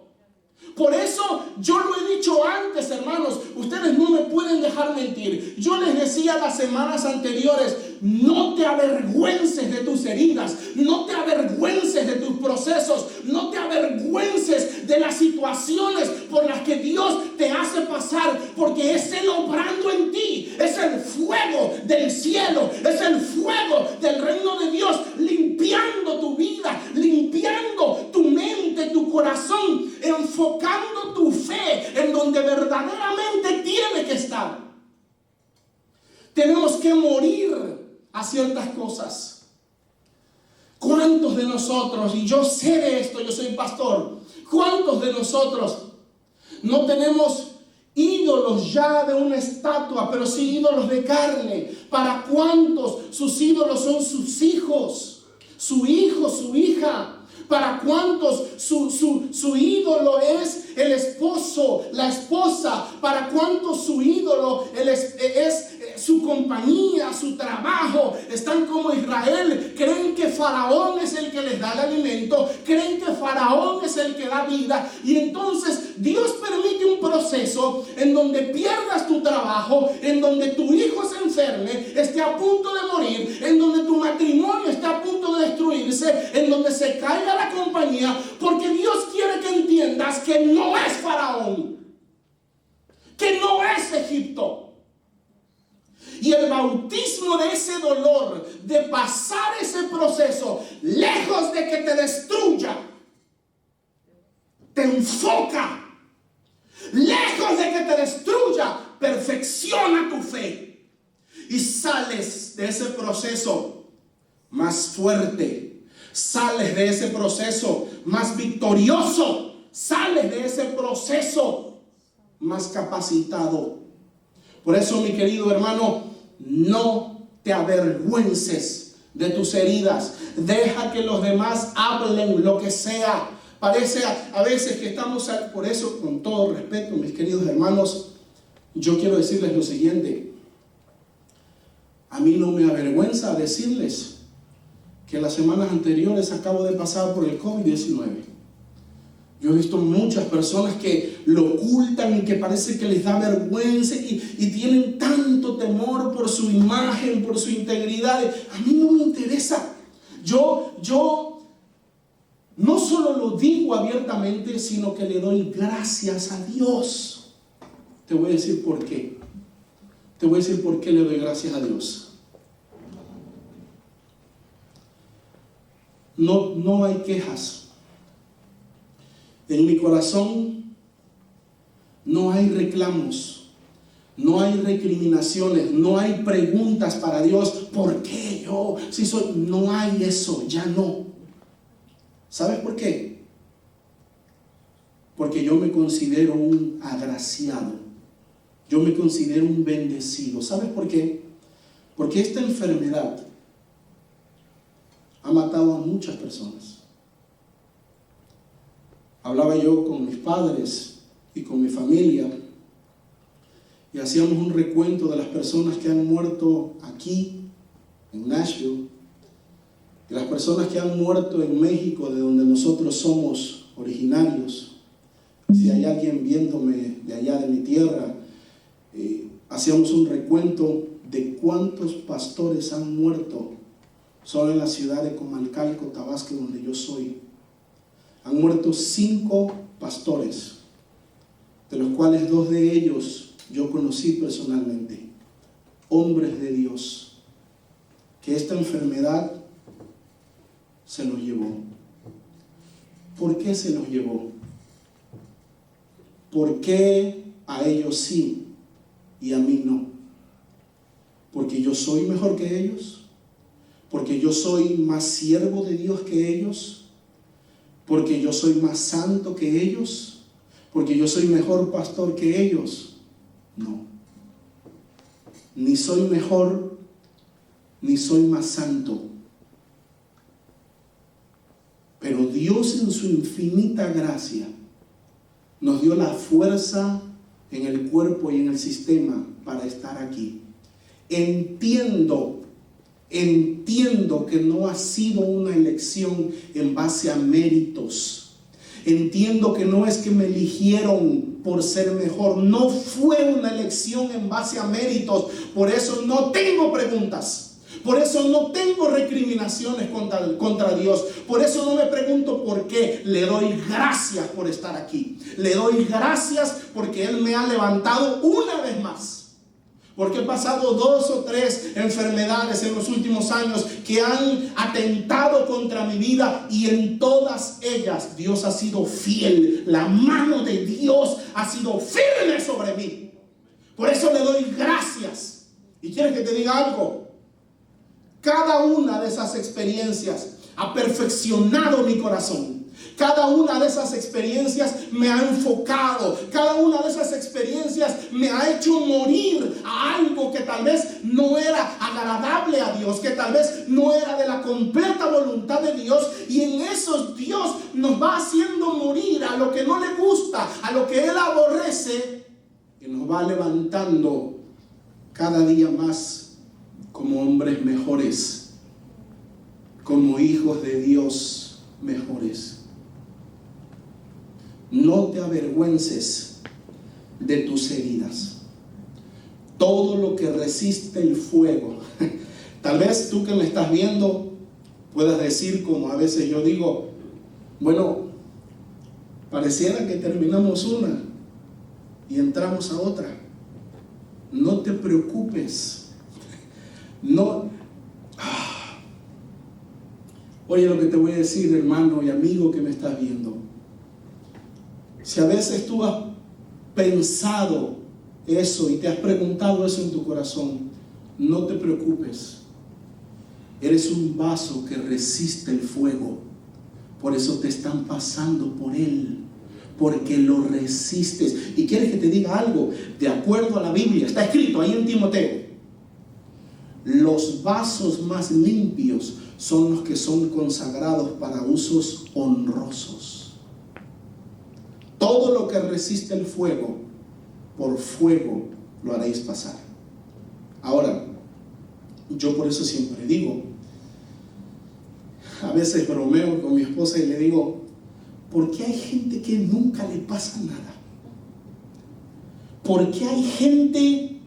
Por eso yo lo he dicho antes, hermanos, ustedes no me pueden dejar mentir. Yo les decía las semanas anteriores, no te avergüences de tus heridas, no te avergüences de tus procesos, no te avergüences de las situaciones por las que Dios te hace pasar, porque es Él obrando en ti, es el fuego del cielo, es el fuego del reino de Dios, limpiando tu vida, limpiando tu mente, tu corazón, enfocando tu fe en donde verdaderamente tiene que estar. Tenemos que morir a ciertas cosas. ¿Cuántos de nosotros, y yo sé de esto, yo soy pastor, cuántos de nosotros no tenemos ídolos ya de una estatua, pero sí ídolos de carne? ¿Para cuántos sus ídolos son sus hijos, su hijo, su hija? ¿Para cuántos su ídolo es el esposo, la esposa? ¿Para cuántos su ídolo es su compañía, su trabajo? Están como Israel, creen que Faraón es el que les da el alimento, creen que Faraón es el que da vida, y entonces Dios permite un proceso en donde pierdas tu trabajo, en donde tu hijo se enferme, esté a punto de morir, en donde tu matrimonio esté a punto de destruirse, en donde se caiga la compañía, porque Dios quiere que entiendas que no es Faraón, que no es Egipto. Y el bautismo de ese dolor, de pasar ese proceso, lejos de que te destruya, te enfoca. Lejos de que te destruya, perfecciona tu fe. Y sales de ese proceso más fuerte. Sales de ese proceso más victorioso. Sales de ese proceso más capacitado. Por eso, mi querido hermano, no te avergüences de tus heridas. Deja que los demás hablen lo que sea. Parece a veces que estamos... Por eso, con todo respeto, mis queridos hermanos, yo quiero decirles lo siguiente. A mí no me avergüenza decirles que las semanas anteriores acabo de pasar por el COVID-19. Yo he visto muchas personas que lo ocultan y que parece que les da vergüenza y tienen tanto temor por su imagen, por su integridad. A mí no me interesa. Yo no solo lo digo abiertamente, sino que le doy gracias a Dios. Te voy a decir por qué. Te voy a decir por qué le doy gracias a Dios. No hay quejas. En mi corazón no hay reclamos, no hay recriminaciones, no hay preguntas para Dios. ¿Por qué yo? Si soy, no hay eso, ya no. ¿Sabes por qué? Porque yo me considero un agraciado. Yo me considero un bendecido. ¿Sabes por qué? Porque esta enfermedad ha matado a muchas personas. Hablaba yo con mis padres y con mi familia y hacíamos un recuento de las personas que han muerto aquí en Nashville, las personas que han muerto en México, de donde nosotros somos originarios, si hay alguien viéndome de allá de mi tierra, hacíamos un recuento de cuántos pastores han muerto solo en la ciudad de Comalcalco, Tabasco, donde yo soy. Han muerto 5 pastores, de los cuales 2 de ellos yo conocí personalmente, hombres de Dios, que esta enfermedad se los llevó. ¿Por qué se los llevó? ¿Por qué a ellos sí y a mí no? ¿Porque yo soy mejor que ellos? ¿Porque yo soy más siervo de Dios que ellos? ¿Porque yo soy más santo que ellos? ¿Porque yo soy mejor pastor que ellos? No. Ni soy mejor, ni soy más santo. Pero Dios en su infinita gracia nos dio la fuerza en el cuerpo y en el sistema para estar aquí. Entiendo que no ha sido una elección en base a méritos. Entiendo que no es que me eligieron por ser mejor. No fue una elección en base a méritos. Por eso no tengo preguntas. Por eso no tengo recriminaciones contra Dios. Por eso no me pregunto por qué. Le doy gracias por estar aquí. Le doy gracias porque Él me ha levantado una vez más. Porque he pasado 2 o 3 enfermedades en los últimos años que han atentado contra mi vida, y en todas ellas Dios ha sido fiel. La mano de Dios ha sido firme sobre mí. Por eso le doy gracias. ¿Y quieres que te diga algo? Cada una de esas experiencias ha perfeccionado mi corazón. Cada una de esas experiencias me ha enfocado. Cada una de esas experiencias me ha hecho morir a algo que tal vez no era agradable a Dios, que tal vez no era de la completa voluntad de Dios. Y en esos Dios nos va haciendo morir a lo que no le gusta, a lo que Él aborrece, y nos va levantando cada día más como hombres mejores, como hijos de Dios mejores. No te avergüences de tus heridas. Todo lo que resiste el fuego. Tal vez tú que me estás viendo puedas decir, como a veces yo digo, bueno, pareciera que terminamos una y entramos a otra. No te preocupes. No. Oye lo que te voy a decir, hermano y amigo que me estás viendo. Si a veces tú has pensado eso y te has preguntado eso en tu corazón, no te preocupes. Eres un vaso que resiste el fuego. Por eso te están pasando por él, porque lo resistes. Y quieres que te diga algo, de acuerdo a la Biblia, está escrito ahí en Timoteo: los vasos más limpios son los que son consagrados para usos honrosos. Todo lo que resiste el fuego, por fuego lo haréis pasar. Ahora, yo por eso siempre digo, a veces bromeo con mi esposa y le digo, ¿por qué hay gente que nunca le pasa nada? ¿Por qué hay gente?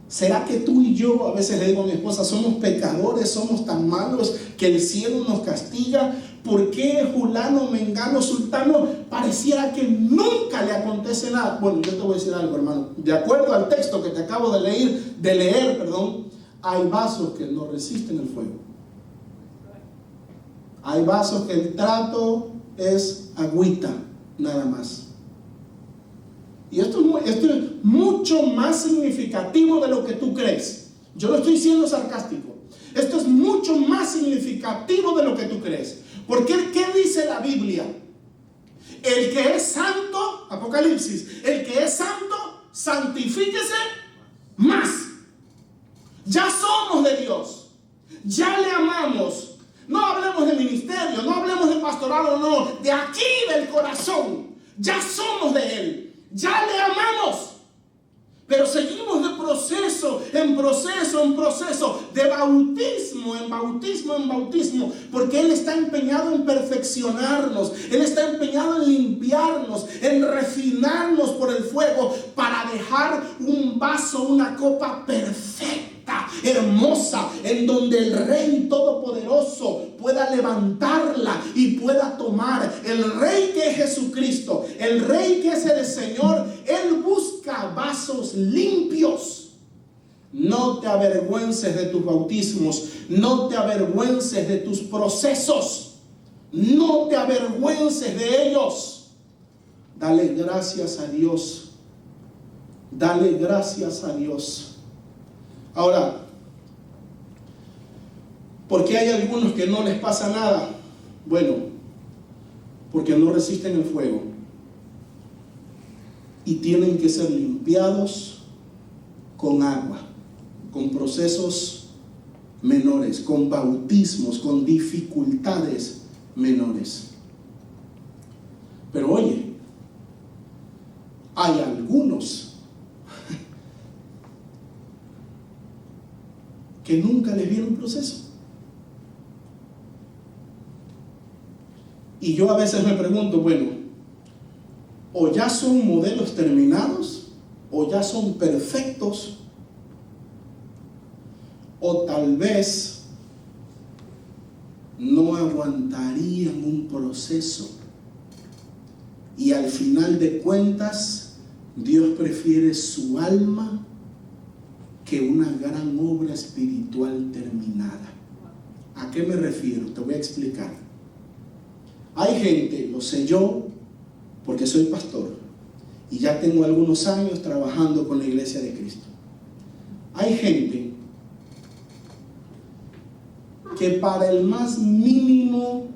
¿Será que tú y yo, a veces le digo a mi esposa, somos pecadores, somos tan malos que el cielo nos castiga? ¿Por qué fulano, mengano, sultano pareciera que nunca le acontece nada? Bueno, yo te voy a decir algo, hermano. De acuerdo al texto que te acabo de leer, hay vasos que no resisten el fuego. Hay vasos que el trato es agüita, nada más. Y esto es mucho más significativo de lo que tú crees. Yo no estoy siendo sarcástico. Esto es mucho más significativo de lo que tú crees. Porque ¿qué dice la Biblia? El que es santo, Apocalipsis, el que es santo, santifíquese más. Ya somos de Dios. Ya le amamos. No hablemos de ministerio, no hablemos de pastorado, no. De aquí del corazón. Ya somos de Él. Ya le amamos, pero seguimos proceso, en proceso, en proceso, de bautismo, en bautismo, en bautismo, porque Él está empeñado en perfeccionarnos, Él está empeñado en limpiarnos, en refinarnos por el fuego, para dejar un vaso, una copa perfecta, hermosa, en donde el Rey Todopoderoso pueda levantarla y pueda tomar. El Rey que es Jesucristo, el Rey que es el Señor, Él busca vasos limpios. No te avergüences de tus bautismos, no te avergüences de tus procesos, no te avergüences de ellos. Dale gracias a Dios, dale gracias a Dios. Ahora, ¿por qué hay algunos que no les pasa nada? Bueno, porque no resisten el fuego y tienen que ser limpiados con agua, con procesos menores, con bautismos, con dificultades menores. Pero oye, hay algunos que nunca les viene un proceso. Y yo a veces me pregunto, bueno, o ya son modelos terminados, o ya son perfectos, o tal vez no aguantarían un proceso. Y al final de cuentas, Dios prefiere su alma que una gran obra espiritual terminada. ¿A qué me refiero? Te voy a explicar. Hay gente, lo sé yo, porque soy pastor y ya tengo algunos años trabajando con la Iglesia de Cristo. Hay gente que para el más mínimo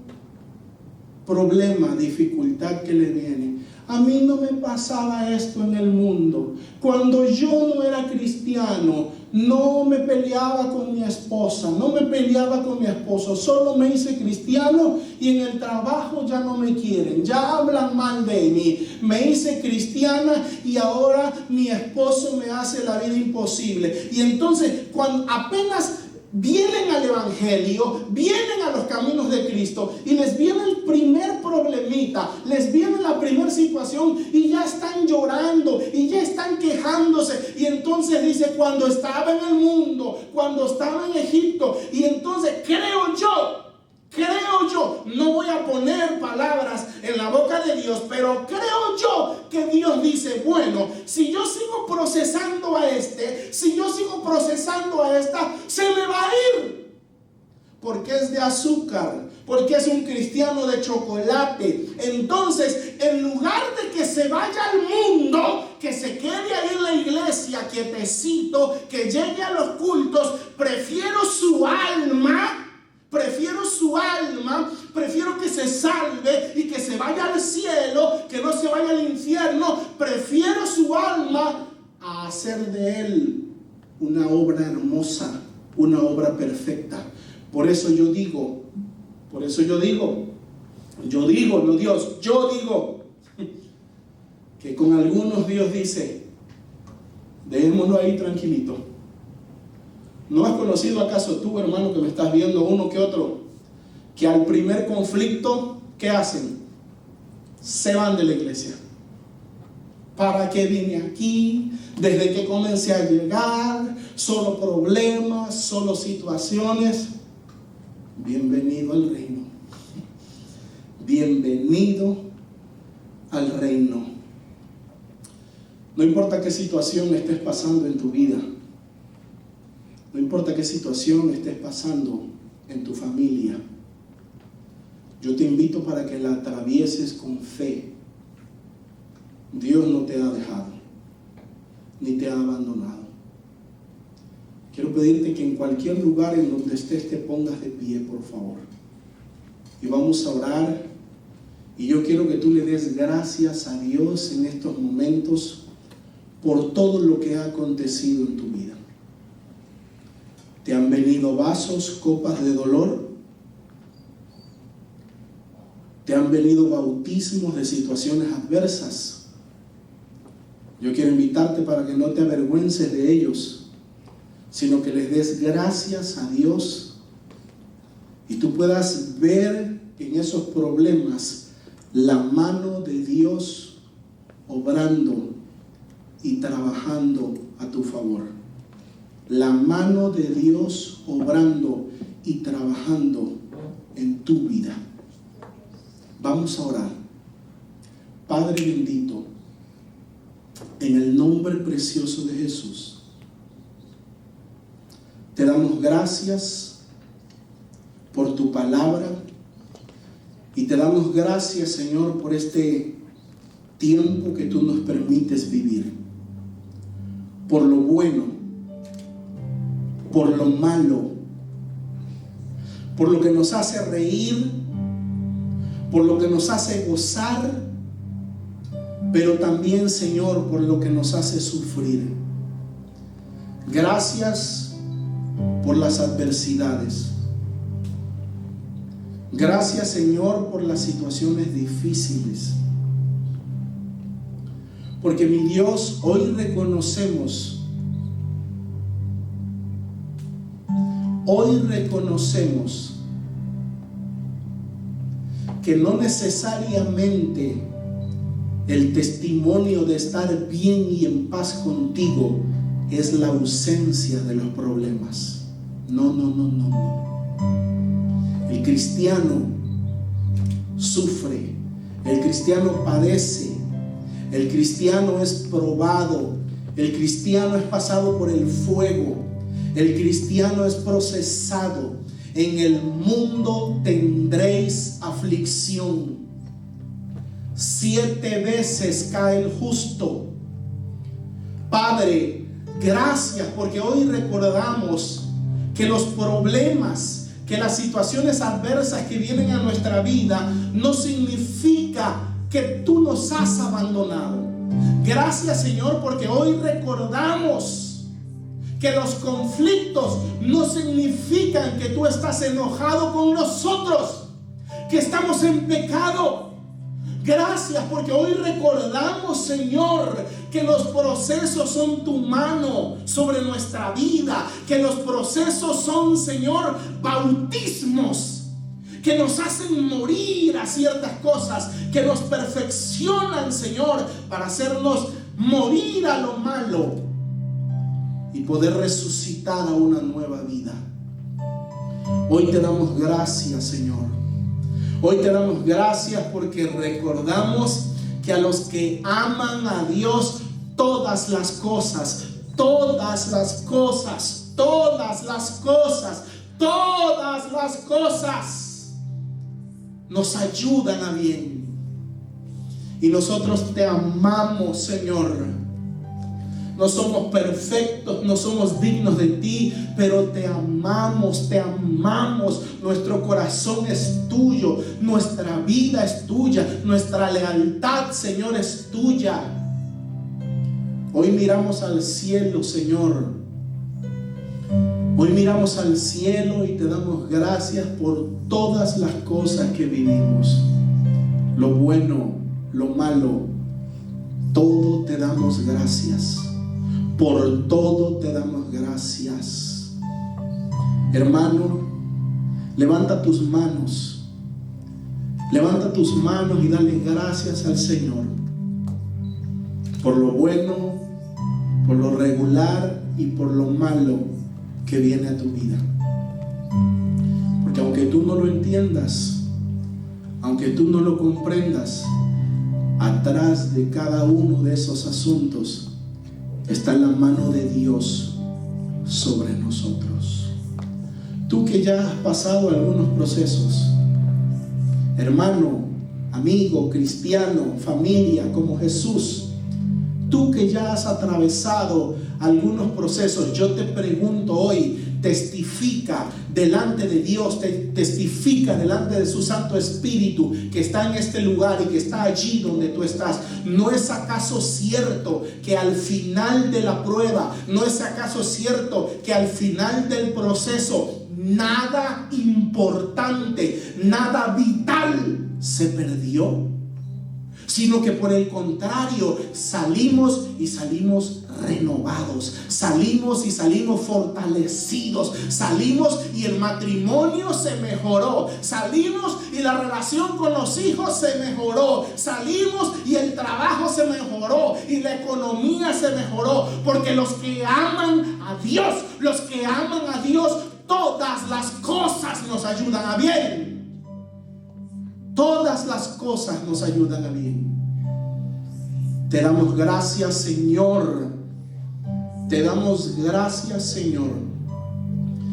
problema, dificultad que le viene, a mí no me pasaba esto en el mundo. Cuando yo no era cristiano, no me peleaba con mi esposa, no me peleaba con mi esposo, solo me hice cristiano y en el trabajo ya no me quieren, ya hablan mal de mí. Me hice cristiana y ahora mi esposo me hace la vida imposible. Y entonces, cuando apenas vienen al Evangelio, vienen a los caminos de Cristo y les viene el primer problemita, les viene la primera situación y ya están llorando y ya están quejándose. Y entonces dice, cuando estaba en el mundo, cuando estaba en Egipto, y entonces creo yo, no voy a poner palabras en la boca de Dios, pero creo yo que Dios dice, bueno, si yo sigo procesando a este, si yo sigo procesando a esta, se me va a ir. Porque es de azúcar, porque es un cristiano de chocolate. Entonces, en lugar de que se vaya al mundo, que se quede ahí en la iglesia, quietecito, que llegue a los cultos, prefiero su alma, prefiero que se salve y que se vaya al cielo, que no se vaya al infierno. Prefiero su alma a hacer de él una obra hermosa, una obra perfecta. Por eso yo digo, que con algunos Dios dice, dejémoslo ahí tranquilito. ¿No has conocido acaso tú, hermano, que me estás viendo, uno que otro, que al primer conflicto, ¿qué hacen? Se van de la iglesia. ¿Para qué vine aquí? Desde que comencé a llegar, solo problemas, solo situaciones. Bienvenido al reino. Bienvenido al reino. No importa qué situación estés pasando en tu vida. No importa qué situación estés pasando en tu familia. Yo te invito para que la atravieses con fe. Dios no te ha dejado, ni te ha abandonado. Quiero pedirte que en cualquier lugar en donde estés te pongas de pie, por favor. Y vamos a orar. Y yo quiero que tú le des gracias a Dios en estos momentos por todo lo que ha acontecido en tu vida. Te han venido vasos, copas de dolor. Te han venido bautismos de situaciones adversas. Yo quiero invitarte para que no te avergüences de ellos, sino que les des gracias a Dios y tú puedas ver en esos problemas la mano de Dios obrando y trabajando a tu favor. La mano de Dios obrando y trabajando en tu vida. Vamos a orar. Padre bendito, en el nombre precioso de Jesús, te damos gracias por tu palabra y te damos gracias, Señor, por este tiempo que tú nos permites vivir. Por lo bueno, por lo malo, por lo que nos hace reír, por lo que nos hace gozar, pero también, Señor, por lo que nos hace sufrir. Gracias por las adversidades. Gracias, Señor, por las situaciones difíciles. Porque, mi Dios, hoy reconocemos que no necesariamente el testimonio de estar bien y en paz contigo es la ausencia de los problemas. No. El cristiano sufre, el cristiano padece, el cristiano es probado, el cristiano es pasado por el fuego, el cristiano es procesado. En el mundo tendréis aflicción. 7 veces cae el justo. Padre, gracias porque hoy recordamos que los problemas, que las situaciones adversas que vienen a nuestra vida no significa que tú nos has abandonado. Gracias, Señor, porque hoy recordamos que los conflictos no significan que tú estás enojado con nosotros, que estamos en pecado. Gracias porque hoy recordamos, Señor, que los procesos son tu mano sobre nuestra vida, que los procesos son, Señor, bautismos que nos hacen morir a ciertas cosas, que nos perfeccionan, Señor, para hacernos morir a lo malo y poder resucitar a una nueva vida. Hoy te damos gracias, Señor. Hoy te damos gracias porque recordamos que a los que aman a Dios, todas las cosas nos ayudan a bien. Y nosotros te amamos, Señor. No somos perfectos, no somos dignos de ti, pero te amamos, te amamos. Nuestro corazón es tuyo, nuestra vida es tuya, nuestra lealtad, Señor, es tuya. Hoy miramos al cielo, Señor. Hoy miramos al cielo y te damos gracias por todas las cosas que vivimos. Lo bueno, lo malo, todo te damos gracias. Por todo te damos gracias. Hermano, levanta tus manos. Levanta tus manos y dale gracias al Señor por lo bueno, por lo regular y por lo malo que viene a tu vida. Porque aunque tú no lo entiendas, aunque tú no lo comprendas, atrás de cada uno de esos asuntos está la mano de Dios sobre nosotros. Tú que ya has pasado algunos procesos, hermano, amigo, cristiano, familia, como Jesús, tú que ya has atravesado algunos procesos, yo te pregunto hoy, testifica delante de Dios, testifica delante de su Santo Espíritu que está en este lugar y que está allí donde tú estás. ¿No es acaso cierto que al final de la prueba, no es acaso cierto que al final del proceso nada importante, nada vital se perdió? sino que por el contrario salimos y salimos renovados, salimos y salimos fortalecidos, salimos y el matrimonio se mejoró, salimos y la relación con los hijos se mejoró, salimos y el trabajo se mejoró y la economía se mejoró, porque los que aman a Dios, todas las cosas nos ayudan a bien. Todas las cosas nos ayudan a bien. Te damos gracias, Señor. Te damos gracias, Señor,